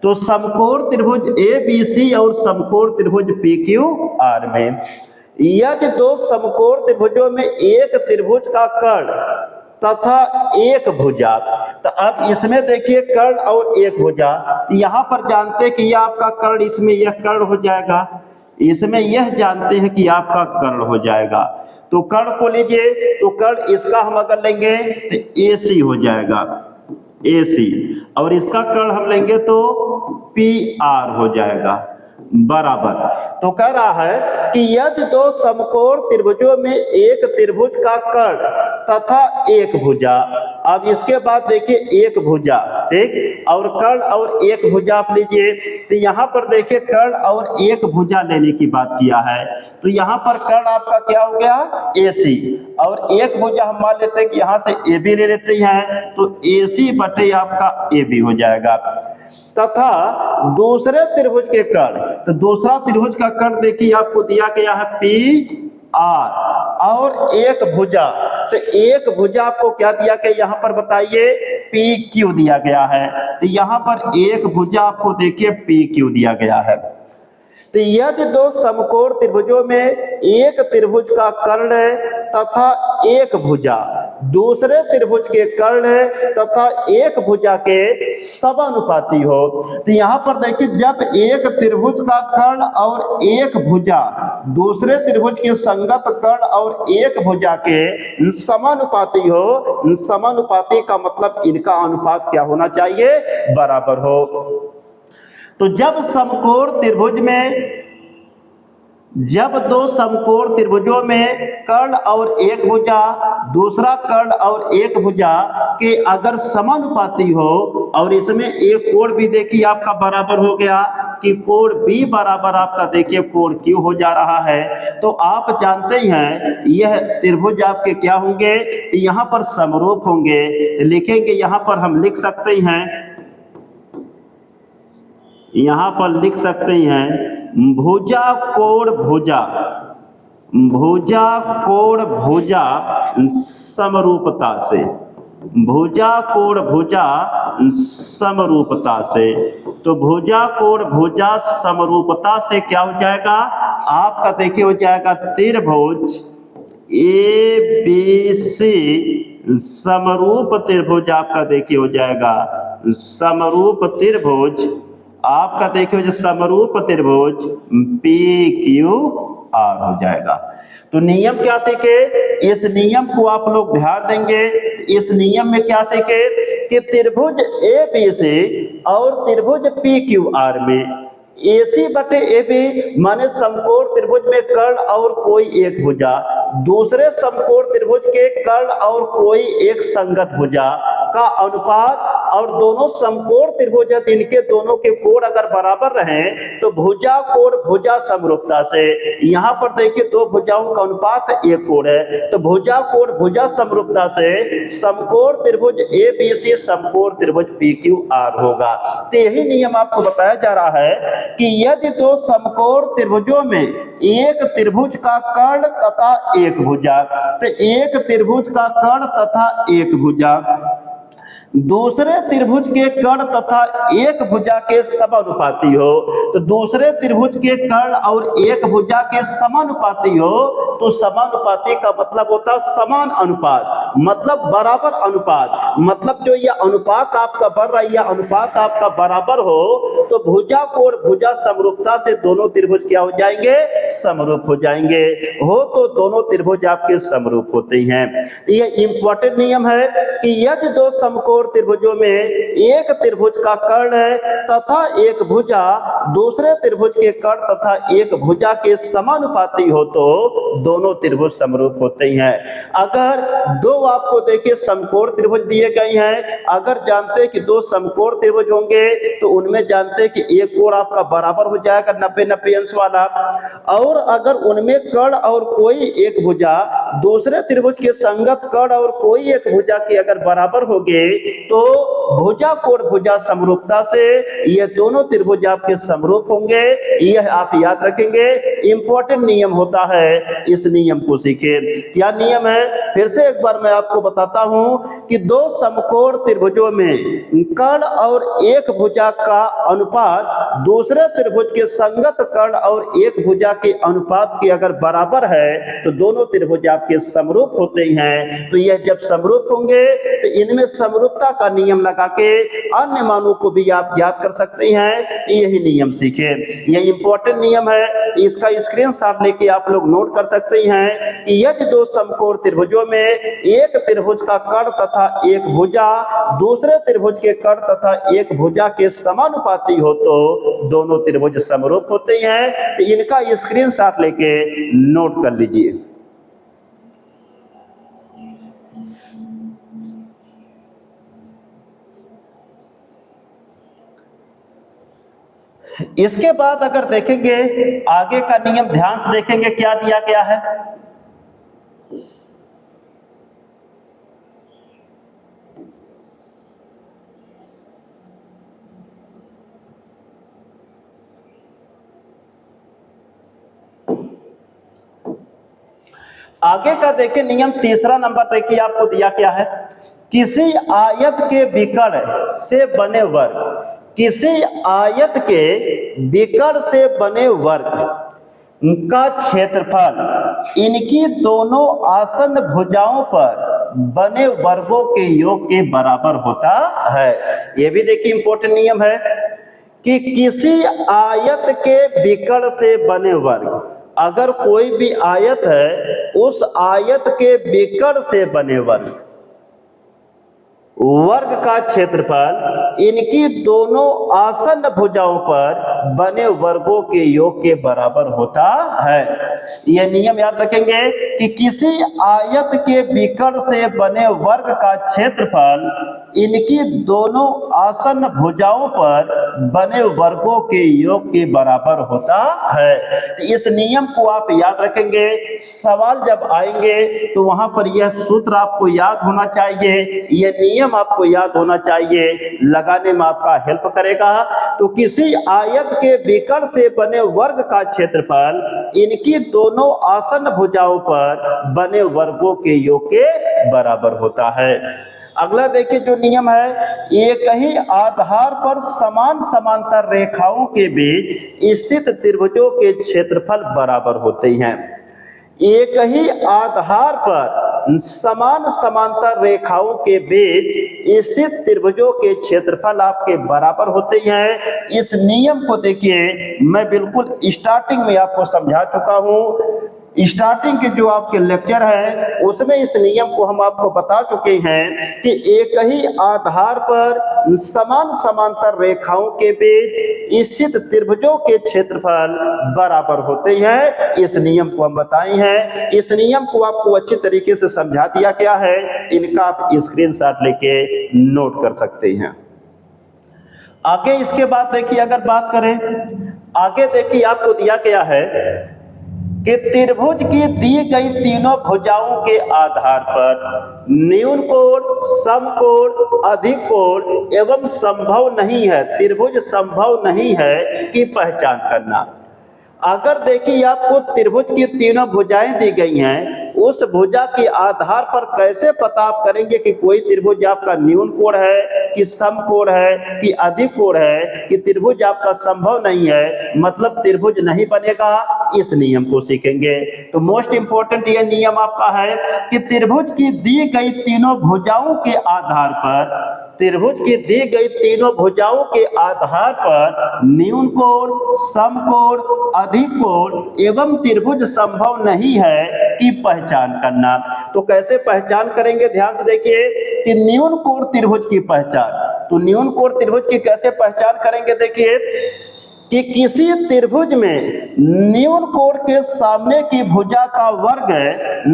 तो समकोण त्रिभुज ABC और समकोण त्रिभुज PQR में यदि दो समकोण त्रिभुजों में एक त्रिभुज का कर्ण तथा एक भुजा, तो अब इसमें देखिए कर्ण और एक भुजा, यहां पर जानते हैं कि यह आपका कर्ण, इसमें यह कर्ण हो जाएगा, इसमें यह जानते हैं कि आपका कर्ण हो जाएगा। तो कर्ण को लीजिए, तो कर्ण इसका हम अगर लेंगे तो AC हो जाएगा, AC, और इसका कर्ण हम लेंगे तो PR हो जाएगा बराबर। तो कह रहा है कि यदि दो समकोण त्रिभुजों में एक त्रिभुज का कर्ण तथा एक भुजा, अब इसके बाद देखिए एक भुजा, ठीक, और कर्ण और एक भुजा आप लीजिए। तो यहां पर देखिए कर्ण और एक भुजा लेने की बात किया है, तो यहां पर कर्ण आपका क्या हो गया, AC, और एक भुजा हम मान लेते हैं कि यहां से AB ले लेते हैं, तो AC बटे आपका AB हो जाएगा। तथा दूसरे त्रिभुज के कर्ण, तो दूसरा त्रिभुज का कर्ण देखिए आपको दिया गया है PR, और एक भुजा, तो एक भुजा आपको क्या दिया गया यहाँ पर बताइए, PQ दिया गया है। तो यहाँ पर एक भुजा आपको देखिए PQ दिया गया है। तो यदि दो समकोण त्रिभुजों में एक त्रिभुज का कर्ण तथा एक भुजा, दूसरे त्रिभुज के कर्ण तथा एक भुजा के समानुपाती हो। तो यहाँ पर देखिए, जब एक त्रिभुज का कर्ण और एक भुजा दूसरे त्रिभुज के संगत कर्ण और एक भुजा के समानुपाती हो, समानुपाती का मतलब इनका अनुपात क्या होना चाहिए, बराबर हो। तो जब दो समकोण त्रिभुजों में कर्ण और एक भुजा दूसरा कर्ण और एक भुजा के अगर समानुपाती हो, और इसमें एक कोण भी देखिए आपका बराबर हो गया कि कोण बी बराबर आपका देखिए कोण क्यू हो जा रहा है, तो आप जानते हैं यह त्रिभुज आपके क्या होंगे, यहाँ पर समरूप होंगे। लिखेंगे यहाँ पर हम लिख सकते हैं, यहाँ पर लिख सकते हैं भुजा कोण भुजा, भुजा कोण भुजा समरूपता से, भुजा कोण भुजा समरूपता से। तो भुजा कोण भुजा समरूपता से क्या हो जाएगा आपका, देखिए हो जाएगा त्रिभुज ए बी सी समरूप त्रिभुज आपका देखिए हो जाएगा समरूप त्रिभुज आपका, देखिए जो समरूप त्रिभुज पी क्यू आर हो जाएगा। तो नियम क्या सीखे, इस नियम को आप लोग ध्यान देंगे। इस नियम में क्या सीखे कि त्रिभुज ए बी सी और त्रिभुज पी क्यू आर में AC बटे AB माने समकोण त्रिभुज में कर्ण और कोई एक भुजा दूसरे समकोण त्रिभुज के कर्ण और कोई एक संगत भुजा का अनुपात, और दोनों समकोण त्रिभुज इनके दोनों के कोण अगर बराबर रहें तो भुजा कोण भुजा समरूपता से, यहाँ पर देखिए दो भुजाओं का अनुपात एक कोण है, तो भुजा कोण भुजा समरूपता से समकोण त्रिभुज ABC समकोण त्रिभुज PQR होगा। तो यही नियम आपको बताया जा रहा है कि यदि दो समकोण त्रिभुजों में एक त्रिभुज का कर्ण तथा एक भुजा, तो एक त्रिभुज का कर्ण तथा एक भुजा दूसरे त्रिभुज के कर्ण तथा एक भुजा के समानुपाती हो, तो दूसरे त्रिभुज के कर्ण और एक भुजा के समानुपाती हो, तो समानुपाती का मतलब होता है समान अनुपात, मतलब बराबर अनुपात, मतलब जो यह अनुपात आपका बढ़ रहा है यह अनुपात आपका बराबर हो, तो भुजा कोण भुजा समरूपता से दोनों त्रिभुज क्या हो जाएंगे, समरूप हो जाएंगे। हो तो दोनों त्रिभुज आपके समरूप होते हैं। यह इंपॉर्टेंट नियम है कि यदि दो समकोण त्रिभुजों में एक त्रिभुज का कर्ण है तथा एक भुजा दूसरे त्रिभुज के कर्ण तथा एक भुजा के समानुपाती हो, तो दोनों त्रिभुज समरूप होते हैं। अगर दो आपको देखिए समकोण त्रिभुज दिए गए हैं, अगर जानते हैं कि दो समकोण त्रिभुज होंगे तो उनमें जानते हैं कि एक कोण आपका बराबर हो जाएगा 90-90 अंश वाला, और अगर उनमें कर्ण और कोई एक भुजा दूसरे त्रिभुज के संगत कर्ण और कोई एक भुजा के अगर बराबर होंगे तो भुजा कोण भुजा समरूपता से ये दोनों त्रिभुज आपके समरूप होंगे। यह आप याद रखेंगे, इंपॉर्टेंट नियम होता है, इस नियम को सीखे। क्या नियम है, फिर से एक बार मैं आपको बताता हूं कि दो समकोण त्रिभुजों में कर्ण और एक भुजा का अनुपात दूसरे त्रिभुज के संगत कर्ण और एक भुजा के अनुपात के अगर बराबर है तो दोनों त्रिभुज आपके समरूप होते हैं। तो यह जब समरूप होंगे तो इनमें समरूपता का नियम लगा के अन्य मानों को भी आप याद कर सकते हैं। यही नियम सीखे, यह इंपॉर्टेंट नियम है, इसका स्क्रीनशॉट लेके आप लोग नोट कर सकते हैं कि यदि दो समकोण त्रिभुजों में एक त्रिभुज का कर्ण तथा एक भुजा दूसरे त्रिभुज के कर्ण तथा एक भुजा के समानुपाती हो तो दोनों त्रिभुज समरूप होते हैं। तो इनका स्क्रीनशॉट लेके नोट कर लीजिए। इसके बाद अगर देखेंगे आगे का नियम ध्यान से देखेंगे क्या दिया गया है। आगे का देखिए नियम तीसरा नंबर देखिए आपको दिया क्या है, किसी आयत के विकर्ण से बने वर्ग, किसी आयत के विकर्ण से बने वर्ग का क्षेत्रफल इनकी दोनों आसन्न भुजाओं पर बने वर्गों के योग के बराबर होता है। ये भी देखिए इंपॉर्टेंट नियम है कि किसी आयत के विकर्ण से बने वर्ग, अगर कोई भी आयत है उस आयत के विकर्ण से बने वर्ग का क्षेत्रफल इनकी दोनों आसन्न भुजाओं पर बने वर्गों के योग के बराबर होता है। यह नियम याद रखेंगे कि किसी आयत के विकर्ण से बने वर्ग का क्षेत्रफल इनकी दोनों आसन्न भुजाओं पर बने वर्गों के योग के बराबर होता है। इस नियम को आप याद रखेंगे, सवाल जब आएंगे तो वहां पर यह सूत्र आपको याद होना चाहिए, यह नियम आपको याद होना चाहिए, लगाने में आपका हेल्प करेगा। तो किसी आयत के विकर्ण से बने वर्ग का क्षेत्रफल इनकी दोनों आसन्न भुजाओं पर बने वर्गों के योग के बराबर होता है। अगला देखिए जो नियम है, एक ही आधार पर समान समांतर रेखाओं के बीच स्थित त्रिभुजों के क्षेत्रफल बराबर होते हैं। एक ही आधार पर समान समांतर रेखाओं के बीच स्थित त्रिभुजों के क्षेत्रफल आपके बराबर होते हैं। इस नियम को देखिए मैं बिल्कुल स्टार्टिंग में आपको समझा चुका हूं। स्टार्टिंग के जो आपके लेक्चर है उसमें इस नियम को हम आपको बता चुके हैं कि एक ही आधार पर समान समांतर रेखाओं के बीच स्थित त्रिभुजों के क्षेत्रफल बराबर होते हैं। इस नियम को हम बताए हैं, इस नियम को आपको अच्छी तरीके से समझा दिया गया है, इनका आप स्क्रीनशॉट लेके नोट कर सकते हैं। आगे इसके बाद देखिए, अगर बात करें आगे देखिए आपको दिया गया है कि त्रिभुज की दी गई तीनों भुजाओं के आधार पर न्यून कोण, समकोण, अधिक कोण एवं संभव नहीं है, त्रिभुज संभव नहीं है की पहचान करना। अगर देखिए आपको त्रिभुज की तीनों भुजाएं दी गई हैं, उस भुजा के आधार पर कैसे पता आप करेंगे कि कोई त्रिभुज आपका न्यून कोण है कि समकोण है कि अधिक कोण है, कि त्रिभुज आपका संभव नहीं है, मतलब त्रिभुज नहीं बनेगा। इस नियम को सीखेंगे। तो मोस्ट इंपोर्टेंट ये नियम आपका है कि त्रिभुज की दी गई तीनों भुजाओं के आधार पर, त्रिभुज की दी गई तीनों भुजाओं के आधार पर न्यून कोण, समकोण, अधिक कोण एवं त्रिभुज संभव नहीं है की पहचान करना। तो कैसे पहचान करेंगे, ध्यान से देखिए कि न्यून कोण त्रिभुज की पहचान, तो न्यून कोण त्रिभुज की कैसे पहचान करेंगे, देखिए कि किसी त्रिभुज में न्यून कोण के सामने की भुजा का वर्ग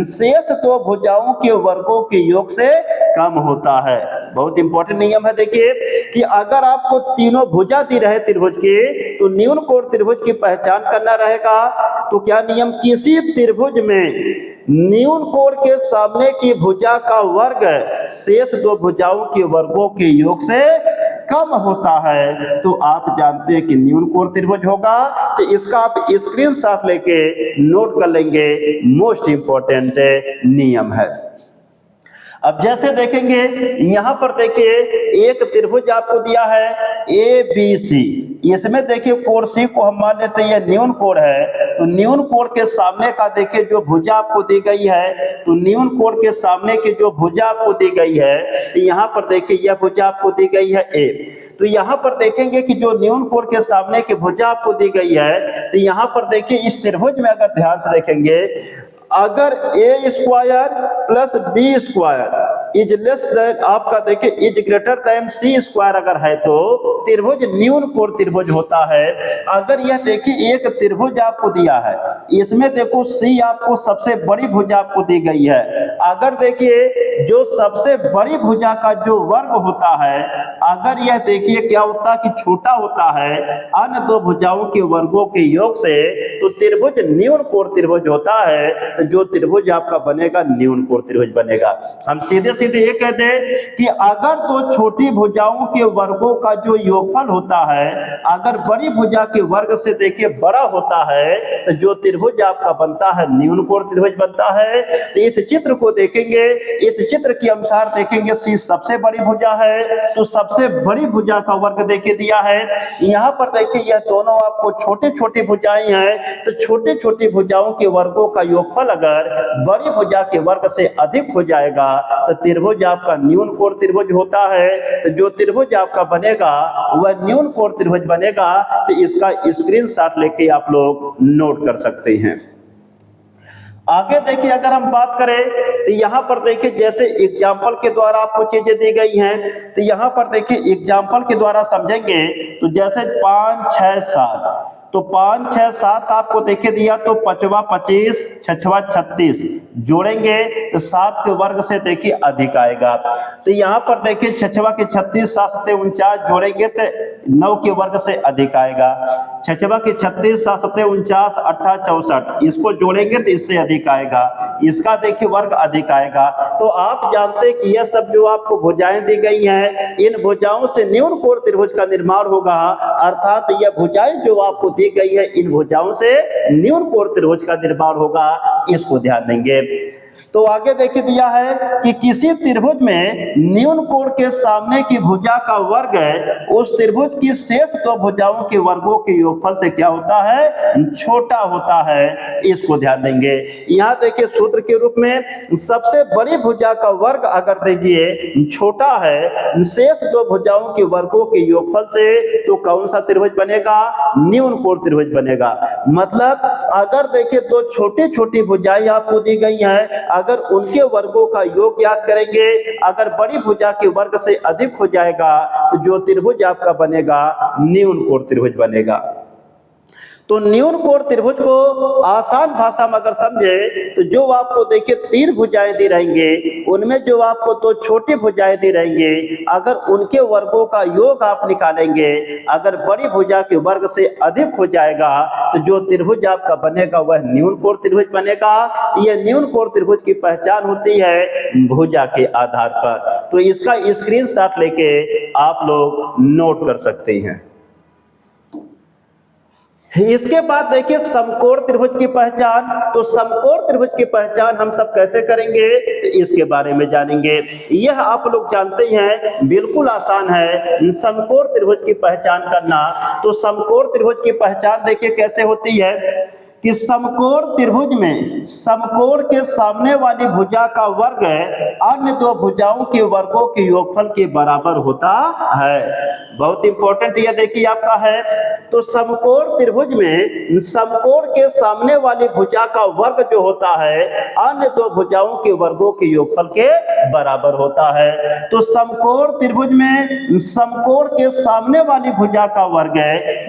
शेष दो भुजाओं के वर्गों के योग से कम होता है। बहुत इंपॉर्टेंट नियम है। देखिए कि अगर आपको तीनों भुजा दी रहे त्रिभुज की, तो न्यून कोण त्रिभुज की पहचान करना रहेगा। तो क्या नियम, किसी त्रिभुज में न्यून कोण के सामने की भुजा का वर्ग शेष दो भुजाओं के वर्गों के योग से कम होता है, तो आप जानते हैं कि न्यून कोण त्रिभुज होगा। तो इसका आप स्क्रीनशॉट लेके नोट कर लेंगे, मोस्ट इंपॉर्टेंट नियम है। अब जैसे देखेंगे यहां पर देखिए एक त्रिभुज आपको दिया है ABC, इसमें देखिए कोण C को हम मान लेते हैं ये न्यून कोण है। तो न्यून कोण के सामने का देखिए जो भुजा आपको दी गई है, तो न्यून कोण के सामने की जो भुजा आपको दी गई है, तो यहाँ पर देखिए यह भुजा आपको दी गई है A। तो यहाँ पर देखेंगे कि जो न्यून कोण के सामने की भुजा आपको दी गई है, तो यहाँ पर देखिए इस त्रिभुज में अगर ध्यान से देखेंगे, अगर A square plus B square is less than, आपका देखिए is greater than C square अगर है तो त्रिभुज न्यून कोण त्रिभुज होता है। अगर यह देखिए एक त्रिभुज आपको दिया है, इसमें देखो C आपको सबसे बड़ी भुजा आपको दी गई है। अगर देखिए जो सबसे बड़ी भुजा का जो वर्ग होता है, अगर यह देखिए क्या होता कि छोटा होता है अन्य दो भुजाओं के वर्गों के योग से, तो त्रिभुज न्यून कोण त्रिभुज होता है। तो जो त्रिभुज आपका बनेगा न्यून कोण त्रिभुज बनेगा। हम सीधे सीधे ये कह दे कि अगर दो छोटी भुजाओं के वर्गों का जो योगफल होता है अगर बड़ी भुजा के वर्ग से देखिए बड़ा होता है तो जो त्रिभुज आपका बनता है न्यून कोण त्रिभुज बनता है। तो इस चित्र को देखेंगे, इस चित्र के अनुसार देखेंगे सी सबसे बड़ी भुजा है, तो सबसे बड़ी भुजा का वर्ग देखिए दिया है। यहाँ पर देखिए यह दोनों आपको छोटे छोटे भुजाएं हैं, तो छोटे छोटी भुजाओं के वर्गों का योगफल अगर बड़ी भुजा के वर्ग से अधिक हो जाएगा तो त्रिभुज आपका न्यून कोण त्रिभुज होता है। तो जो त्रिभुज आपका बनेगा वह न्यून कोण त्रिभुज बनेगा। तो इसका स्क्रीनशॉट लेके आप लोग नोट कर सकते हैं। आगे देखिए अगर हम बात करें तो यहाँ पर देखिए जैसे एग्जाम्पल के द्वारा आपको चीजें दी गई हैं, तो यहाँ पर देखिए एग्जाम्पल के द्वारा समझेंगे तो जैसे 5 6 7, तो 5 6 7 आपको देखिए दिया, तो 5वां 25 6वां 36 जोड़ेंगे तो 7 के वर्ग से देखिए अधिक आएगा। तो यहाँ पर देखिए 6वां के 36 7 7 49 जोड़ेंगे तो 9 के वर्ग से अधिक आएगा। 6वां के 36 7 7 49 18 64 इसको जोड़ेंगे तो इससे अधिक आएगा, इसका देखिए वर्ग अधिक आएगा। तो आप जानते हैं कि यह सब जो आपको भुजाएं दी गई हैं इन भुजाओं से न्यून कोण त्रिभुज का निर्माण होगा, अर्थात यह भुजाएं जो आपको दी गई है इन भुजाओं से न्यून कोण त्रिभुज का निर्माण होगा, इसको ध्यान देंगे। तो आगे देखिए दिया है कि किसी त्रिभुज में न्यून कोण के सामने की भुजा का वर्ग उस त्रिभुज की शेष दो भुजाओं के वर्गों के योगफल से क्या होता है, छोटा होता है, इसको ध्यान देंगे। यहाँ देखिए सूत्र के रूप में सबसे बड़ी भुजा का वर्ग अगर देखिए छोटा है शेष दो भुजाओं के वर्गों के योगफल से, तो कौन सा त्रिभुज बनेगा, न्यून कोण त्रिभुज बनेगा। मतलब अगर देखिए दो छोटी छोटी भुजाएं आपको दी गई हैं, अगर उनके वर्गों का योग याद करेंगे, अगर बड़ी भुजा के वर्ग से अधिक हो जाएगा तो जो त्रिभुज आपका बनेगा न्यून कोण त्रिभुज बनेगा। तो न्यून कोण त्रिभुज को आसान भाषा में अगर समझे तो जो आपको देखिए 3 भुजाएं दी रहेंगे उनमें जो आपको 2 छोटी भुजाएं दी रहेंगे, अगर उनके वर्गों का योग आप निकालेंगे, अगर बड़ी भुजा के वर्ग से अधिक हो जाएगा तो जो त्रिभुज आपका बनेगा वह न्यून कोण त्रिभुज बनेगा। यह न्यून कोण त्रिभुज की पहचान होती है भुजा के आधार पर। तो इसका स्क्रीनशॉट लेके आप लोग नोट कर सकते हैं। इसके बाद देखिए समकोण त्रिभुज की पहचान। तो समकोण त्रिभुज की पहचान हम सब कैसे करेंगे इसके बारे में जानेंगे। यह आप लोग जानते हैं बिल्कुल आसान है समकोण त्रिभुज की पहचान करना। तो समकोण त्रिभुज की पहचान देखिए कैसे होती है कि समकोण त्रिभुज में समकोण के सामने वाली भुजा का वर्ग अन्य दो भुजाओं के वर्गों के योगफल के बराबर होता है। बहुत इंपॉर्टेंट यह देखिए आपका है। तो समकोण त्रिभुज में समकोण के सामने वाली भुजा का वर्ग जो होता है अन्य दो भुजाओं के वर्गों के योगफल के बराबर होता है। तो समकोण त्रिभुज में समकोण के सामने वाली भुजा का वर्ग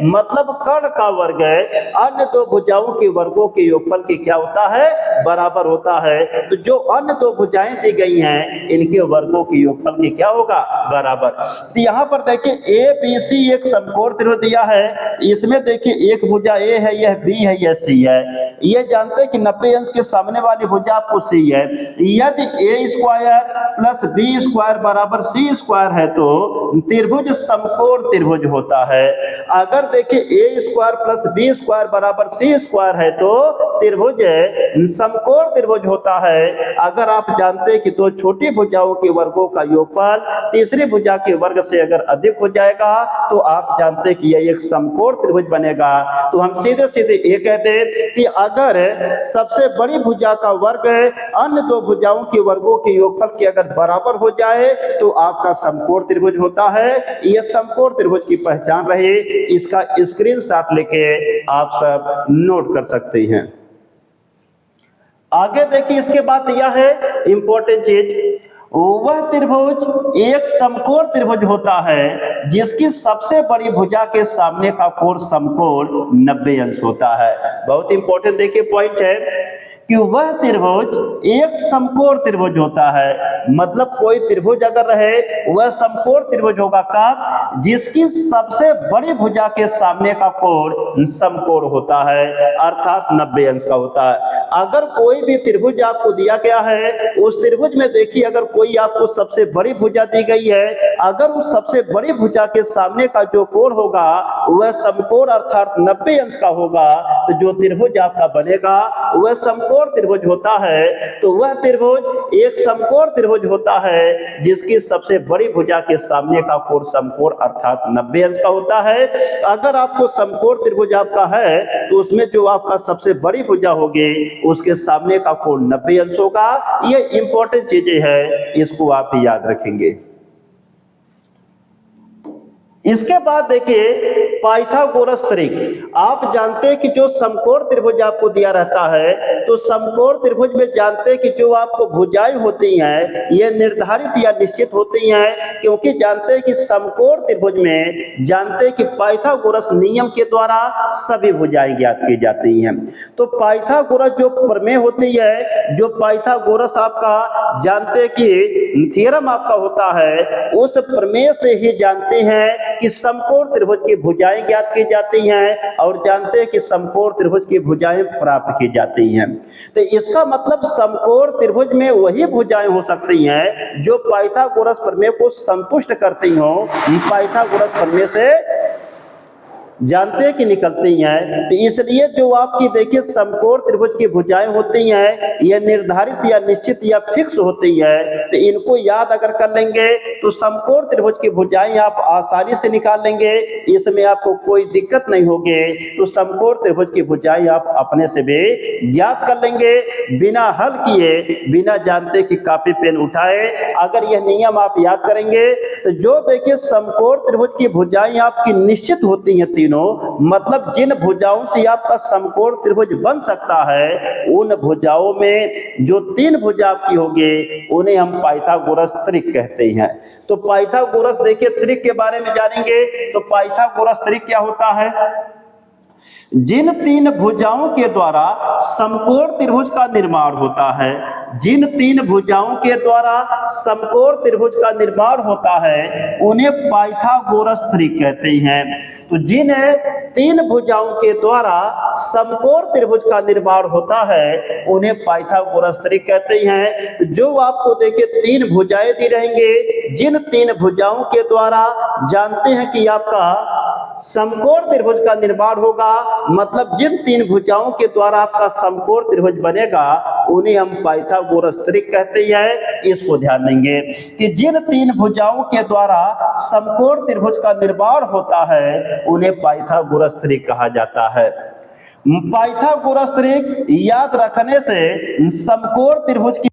मतलब कर्ण का वर्ग अन्य दो भुजाओं के वर्गों के योगफल के क्या होता है, बराबर होता है। तो जो अन्य दो भुजाएं दी गई हैं इनके वर्गों के योगफल के क्या होगा, बराबर। तो यहाँ पर देखिए ए बी सी एक समकोण त्रिभुज दिया है, इसमें देखिए एक भुजा ए है, यह बी है, यह सी है। ये जानते हैं कि 90 अंश के सामने वाली भुजा आपको सी है। यदि ए स्क्वायर प्लस बी स्क्वायर बराबर सी स्क्वायर है तो त्रिभुज समकोण त्रिभुज होता है। अगर देखिए ए स्क्वायर प्लस बी स्क्वायर बराबर सी स्क्वायर है तो त्रिभुज समकोण त्रिभुज होता है। अगर आप जानते हैं कि दो छोटी भुजाओं के वर्गों का योगफल तीसरी भुजा के वर्ग से अगर अधिक हो जाएगा तो आप जानते हैं कि यह एक समकोण त्रिभुज बनेगा। तो हम सीधे सीधे ये कहते हैं कि अगर सबसे बड़ी भुजा का वर्ग अन्य दो भुजाओं के वर्गों के योगफल के अगर बराबर हो जाए तो आपका समकोण त्रिभुज होता है। यह समकोण त्रिभुज की पहचान रहे, इसका स्क्रीनशॉट लेके आप सब नोट कर सकते हैं। आगे देखिए इसके बाद यह है इंपॉर्टेंट चीज, वह त्रिभुज एक समकोण त्रिभुज होता है जिसकी सबसे बड़ी भुजा के सामने का कोण समकोण 90 अंश होता है। बहुत इंपॉर्टेंट देखिए पॉइंट है कि वह त्रिभुज एक समकोण त्रिभुज होता है। मतलब कोई त्रिभुज अगर रहे वह समकोण त्रिभुज होगा कब, जिसकी सबसे बड़ी भुजा के सामने का कोण समकोण होता है, अर्थात 90 अंश का होता है। अगर कोई भी त्रिभुज आपको दिया गया है, उस त्रिभुज में देखिए अगर कोई आपको सबसे बड़ी भुजा दी गई है, अगर उस सबसे बड़ी भुजा के सामने का जो कोण होगा वह समकोण अर्थात 90 अंश का होगा, तो जो त्रिभुज आपका बनेगा वह समकोण त्रिभुज होता है। तो वह त्रिभुज एक समकोण त्रिभुज होता है जिसकी सबसे बड़ी भुजा के सामने का कोण समकोण अर्थात 90 अंश का होता है। अगर आपको समकोण त्रिभुज आपका है तो उसमें जो आपका सबसे बड़ी भुजा होगी उसके सामने का कोण 90 अंश होगा। ये इंपॉर्टेंट चीजें हैं, इसको आप याद रखेंगे। इसके बाद देखिए पाइथागोरस त्रिक। आप जानते हैं कि जो समकोण त्रिभुज आपको दिया रहता है, तो समकोण त्रिभुज में जानते हैं कि जो आपको भुजाएं होती हैं ये निर्धारित या निश्चित होती हैं, क्योंकि जानते हैं कि समकोण त्रिभुज में जानते हैं कि पाइथागोरस नियम के द्वारा सभी भुजाएं ज्ञात की जाती हैं। तो पाइथागोरस जो प्रमेय होती है, जो पाइथागोरस आपका जानते हैं कि थ्योरम आपका होता है, उस प्रमेय से ही जानते हैं कि समकोण त्रिभुज की भुजाएं ज्ञात की जाती हैं और जानते हैं कि समकोण त्रिभुज की भुजाएं प्राप्त की जाती हैं। तो इसका मतलब समकोण त्रिभुज में वही भुजाएं हो सकती हैं जो पाइथागोरस प्रमेय को संतुष्ट करती हों। पाइथागोरस प्रमेय से जानते हैं कि निकलती हैं। तो इसलिए जो आपकी देखिए समकोण त्रिभुज की भुजाएं होती हैं यह निर्धारित या निश्चित या फिक्स होती है। तो इनको याद अगर कर लेंगे तो समकोण त्रिभुज की भुजाएं आप आसानी से निकाल लेंगे, इसमें आपको कोई दिक्कत नहीं होगी। तो समकोण त्रिभुज की भुजाएं आप अपने से भी ज्ञात कर लेंगे बिना हल किए, बिना जानते कि कापी पेन उठाए। अगर यह नियम आप याद करेंगे तो जो देखिए समकोण त्रिभुज की भुजाएं आपकी निश्चित होती हैं तीनों, मतलब जिन भुजाओं से आपका समकोण त्रिभुज बन सकता है उन भुजाओं में जो तीन भुजा आपकी होगी उन्हें हम पाइथागोरस त्रिक कहते हैं। तो पाइथागोरस देखिए त्रिक के बारे में जानेंगे। तो पाइथागोरस त्रिक क्या होता है, जिन तीन भुजाओं के द्वारा समकोण त्रिभुज का निर्माण होता है, जिन तीन भुजाओं के द्वारा समकोण त्रिभुज का निर्माण होता है उन्हें पाइथागोरस त्रिक कहते हैं। तो जिन तीन भुजाओं के द्वारा समकोण त्रिभुज का निर्माण होता है उन्हें पाइथागोरस त्रिक कहते हैं। तो जो आपको देखिए तीन भुजाएं दी रहेंगे, जिन तीन भुजाओं के द्वारा जानते हैं कि आपका समकोण त्रिभुज का निर्माण होगा, मतलब जिन तीन भुजाओं के द्वारा आपका समकोण त्रिभुज बनेगा उन्हें हम पाइथागोरस त्रिक कहते हैं। इसको ध्यान देंगे कि जिन तीन भुजाओं के द्वारा समकोण त्रिभुज का निर्माण होता है उन्हें पाइथागोरस त्रिक कहा जाता है। पाइथागोरस त्रिक याद रखने से समकोण त्रिभुज की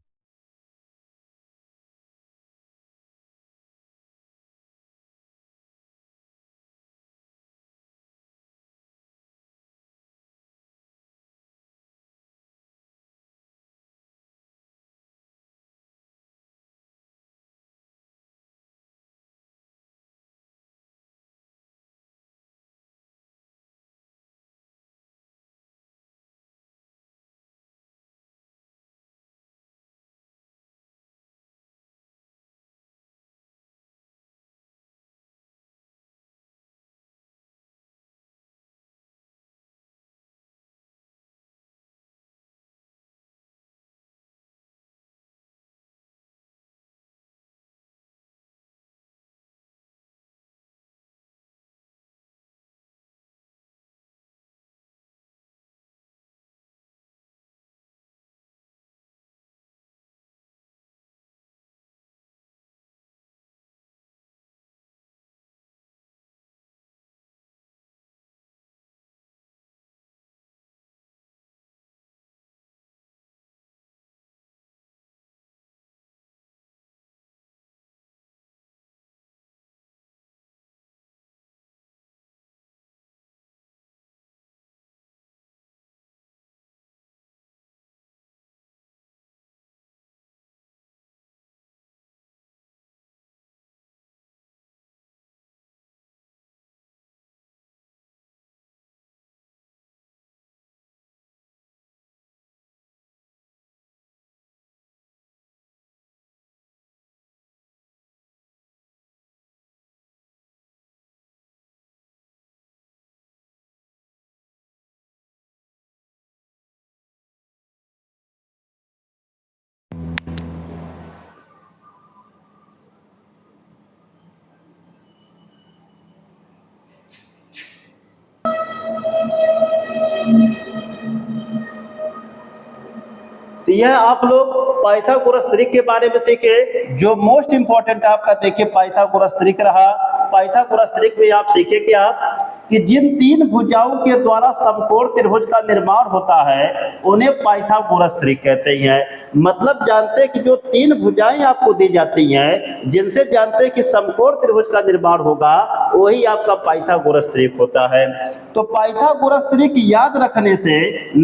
तो यह आप लोग पाइथागोरस त्रिक के बारे में सीखे। जो मोस्ट इंपॉर्टेंट आपका देखिए पाइथागोरस त्रिक रहा। पाइथागोरस त्रिक में आप सीखे क्या कि जिन तीन भुजाओं के द्वारा समकोण त्रिभुज का निर्माण होता है उन्हें पाइथागोरस त्रिक कहते हैं। मतलब जानते हैं कि जो तीन भुजाएं आपको दी जाती हैं जिनसे जानते हैं कि समकोण त्रिभुज का निर्माण होगा वही आपका पाइथागोरस त्रिक होता है। तो पाइथागोरस त्रिक याद रखने से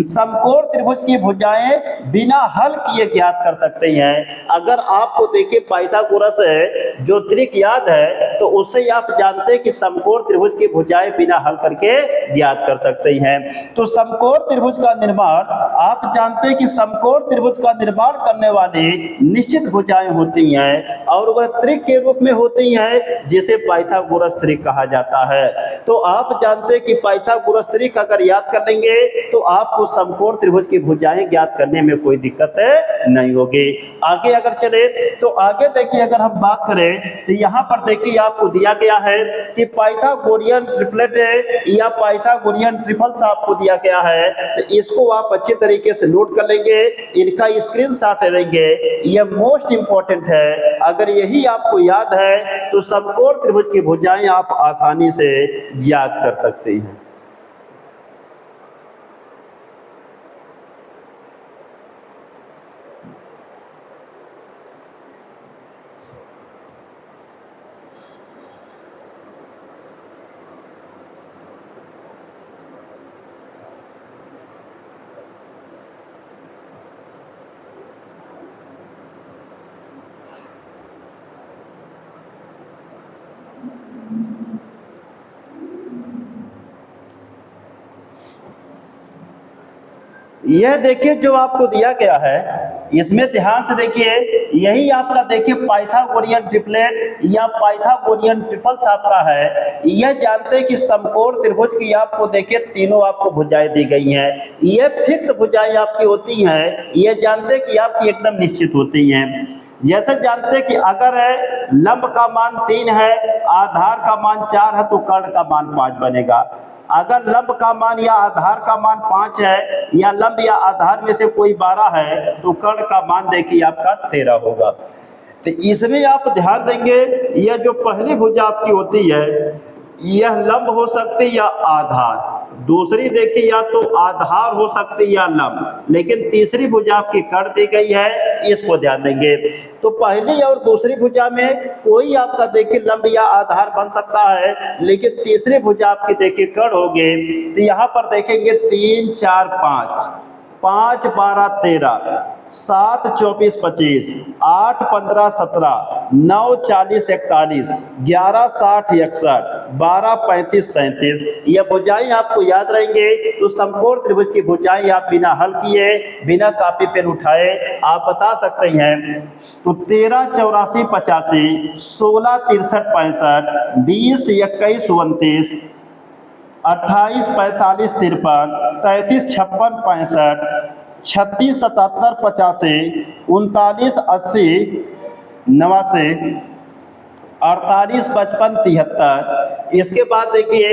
समकोण त्रिभुज की भुजाएं बिना हल किए ज्ञात कर सकते हैं। अगर आपको देखिए पाइथागोरस जो त्रिक याद है तो उससे आप जानते हैं कि समकोण त्रिभुज की भुजाएं बिना हल करके ज्ञात कर सकते हैं। तो समकोण त्रिभुज का निर्माण आप जानते हैं कि समकोण त्रिभुज का निर्माण करने वाली निश्चित भुजाएं होती हैं और वह त्रिक के रूप में होती हैं जिसे पाइथागोरस त्रिक कहा जाता है। तो आप जानते हैं कि पाइथागोरस त्रिक अगर याद कर लेंगे तो आपको समकोण त्रिभुज की भुजाएं ज्ञात करने में कोई दिक्कत नहीं होगी। आगे अगर चले तो आगे देखिए अगर हम बात करें तो यहाँ पर देखिए आपको दिया गया है कि पाइथागोरियन ट्रिपलेट या पाइथागोरियन ट्रिपल्स आपको दिया गया है। तो इसको आप अच्छे तरीके से नोट कर लेंगे, इनका स्क्रीनशॉट लेंगे, यह मोस्ट इंपॉर्टेंट है। अगर यही आपको याद है तो समकोण त्रिभुज की भुजाएं आप आसानी से याद कर सकते हैं। यह देखिए जो आपको दिया गया है इसमें ध्यान से देखिए, यही आपका देखिए पाइथागोरियन ट्रिपलेट या पाइथागोरियन ट्रिपल्स आपका है। यह जानते हैं कि समकोण त्रिभुज की आपको देखिए तीनों आपको भुजाएं दी गई हैं। यह फिक्स भुजाएं आपकी होती हैं, यह जानते हैं कि आपकी एकदम निश्चित होती हैं। जैसे जानते हैं कि अगर लंब का मान 3 है, आधार का मान 4 है तो कर्ण का मान 5 बनेगा। अगर लंब का मान या आधार का मान 5 है या लंब या आधार में से कोई 12 है तो कर्ण का मान देखिए आपका 13 होगा। तो इसमें आप ध्यान देंगे यह जो पहली भुजा आपकी होती है यह लंब हो सकती है या आधार, दूसरी देखिए या तो आधार हो सकती है या लंब, लेकिन तीसरी भुजा आपकी कर्ण दी गई है, इसको ध्यान देंगे। तो पहली और दूसरी भुजा में कोई आपका देखिए लंब या आधार बन सकता है, लेकिन तीसरी भुजा आपकी देखिए कर्ण होगी। तो यहाँ पर देखेंगे 3 4 5, 5 12 13, 7 24 25, 8 15 17, 9 40 41, 11 60 61, 12 35 37। यह भुजाएं आपको याद रहेंगे। तो समकोण त्रिभुज की भुजाएं आप बिना हल किए बिना कॉपी पेन उठाए आप बता सकते हैं। तो 13 84 85, 16 63 65, 20 21 29, 28 45 53, 33 56 65, 36 77 85, 39 80 89, 48 55 73। इसके बाद देखिए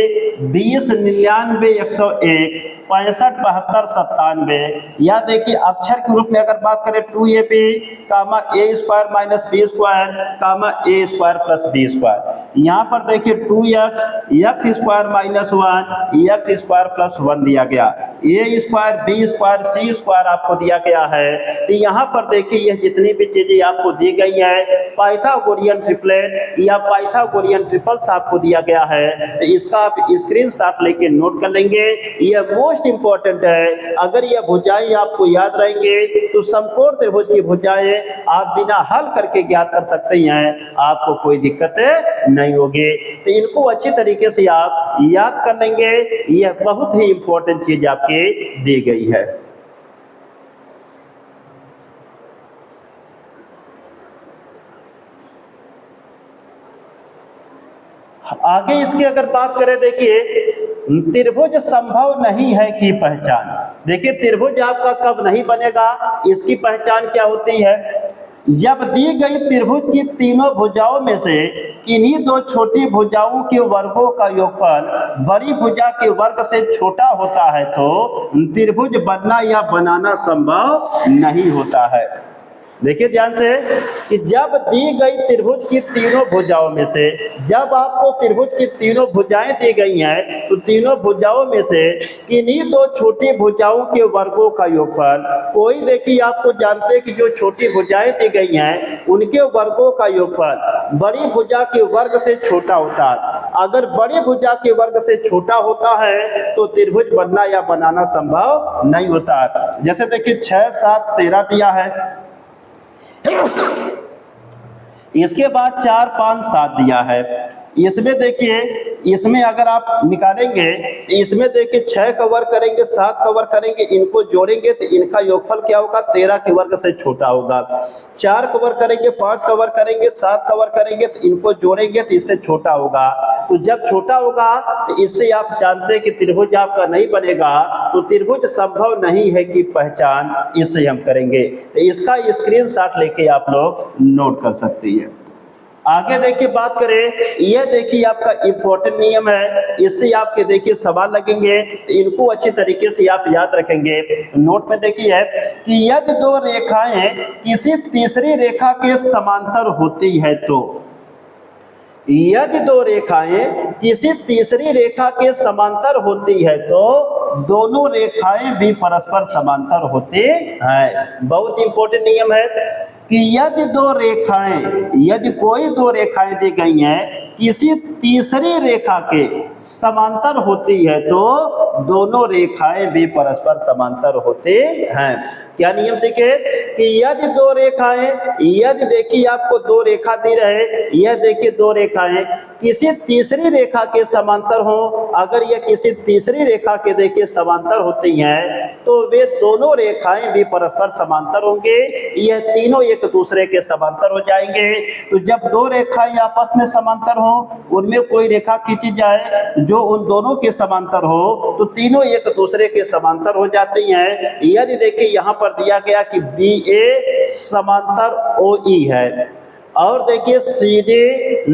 20 99 101, 65 72 97। या देखिए अक्षर के रूप में अगर बात करें 2ab comma a square minus b square comma a square plus b square. यहाँ पर देखिए 2x x square minus 1 x square plus 1 दिया गया, a square b square c square आपको दिया गया है। तो यहाँ पर देखिए यह जितनी भी चीजें आपको दी गई है पाइथागोरियन ट्रिपलेट या पाइथागोरियन ट्रिपल्स आपको दिया गया है। तो इसका आप स्क्रीनशॉट लेके नोट कर लेंगे, यह मोस्ट इंपॉर्टेंट है। अगर यह भुजाएं आपको याद रहेंगे तो समकोण त्रिभुज की भुजाएं आप बिना हल करके ज्ञात कर सकते हैं, आपको कोई दिक्कत नहीं होगी। तो इनको अच्छी तरीके से आप याद कर लेंगे, यह बहुत ही इंपॉर्टेंट चीज आपकी दी गई है। आगे इसकी अगर बात करें देखिए त्रिभुज संभव नहीं है की पहचान। देखिए त्रिभुज आपका कब नहीं बनेगा, इसकी पहचान क्या होती है। जब दी गई त्रिभुज की तीनों भुजाओं में से किन्हीं दो छोटी भुजाओं के वर्गों का योगफल बड़ी भुजा के वर्ग से छोटा होता है तो त्रिभुज बनना या बनाना संभव नहीं होता है। देखिए ध्यान से कि जब दी गई त्रिभुज की तीनों भुजाओं में से, जब आपको त्रिभुज की तीनों भुजाएं दी गई हैं तो तीनों भुजाओं में से किन्हीं दो छोटी भुजाओं के वर्गों का योगफल, कोई देखिए आपको जानते हैं कि जो छोटी भुजाएं दी गई हैं उनके वर्गों का योगफल बड़ी भुजा के वर्ग से छोटा होता है। अगर बड़ी भुजा के वर्ग से छोटा होता है तो त्रिभुज बनना या बनाना संभव नहीं होता है। जैसे देखिए 6, 7, 13 दिया है, इसके बाद 4, 5, 7 दिया है। इसमें देखिए, इसमें अगर आप निकालेंगे इसमें देखिए 6 कवर करेंगे, 7 कवर करेंगे, इनको जोड़ेंगे तो इनका योगफल क्या होगा, 13 के वर्ग से छोटा होगा। 4 कवर करेंगे, 5 कवर करेंगे, 7 कवर करेंगे तो इनको जोड़ेंगे तो इससे छोटा होगा। तो जब छोटा होगा तो इससे आप जानते हैं कि त्रिभुज आपका नहीं बनेगा, तो त्रिभुज संभव नहीं है की पहचान इससे हम करेंगे। तो इसका स्क्रीनशॉट लेके आप लोग नोट कर सकते हैं। आगे देखिए बात करें, यह देखिए आपका इंपॉर्टेंट नियम है, इससे आपके देखिए सवाल लगेंगे, इनको अच्छी तरीके से आप याद रखेंगे। नोट में देखिए कि यदि दो रेखाएं किसी तीसरी रेखा के समांतर होती है तो, यदि दो रेखाएं किसी तीसरी रेखा के समांतर होती है तो दोनों रेखाएं भी परस्पर समांतर होती हैं। बहुत इंपॉर्टेंट नियम है कि यदि दो रेखाएं, यदि कोई दो रेखाएं दी गई हैं किसी तीसरी रेखा के समांतर होती है तो दोनों रेखाएं भी परस्पर समांतर होते हैं। क्या नियम सीखे कि यदि दो रेखाएं, यदि देखिए आपको दो रेखा दी रहे, यह देखिए दो रेखाएं किसी तीसरी रेखा के समांतर हो, अगर यह किसी तीसरी रेखा के देखिए समांतर होती हैं तो वे दोनों रेखाएं भी परस्पर समांतर होंगे, यह तीनों एक दूसरे के समांतर हो जाएंगे। तो जब दो रेखाएं आपस में समांतर हो, उनमें कोई रेखा खींची जाए जो उन दोनों के समांतर हो तो तीनों एक दूसरे के समांतर हो जाती हैं। यदि देखिए यहाँ पर दिया गया कि BA समांतर OE है और देखिए CD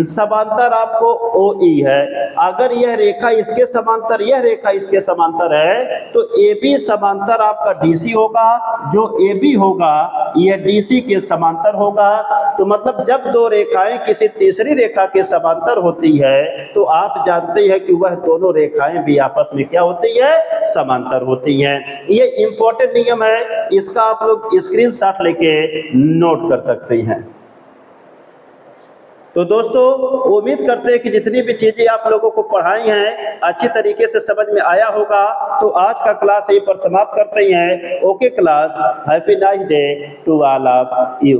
समांतर आपको OE है, अगर यह रेखा इसके समांतर, यह रेखा इसके समांतर है तो AB समांतर आपका DC होगा, जो AB होगा यह DC के समांतर होगा। तो मतलब जब दो रेखाएं किसी तीसरी रेखा के समांतर होती है तो आप जानते हैं कि वह दोनों रेखाएं भी आपस में क्या होती है, समांतर होती हैं। ये इंपॉर्टेंट नियम है, इसका आप लोग स्क्रीनशॉट लेके नोट कर सकते हैं। तो दोस्तों उम्मीद करते हैं कि जितनी भी चीजें आप लोगों को पढ़ाई हैं अच्छी तरीके से समझ में आया होगा। तो आज का क्लास यहीं पर समाप्त करते हैं। Okay class, happy nice day to all of you.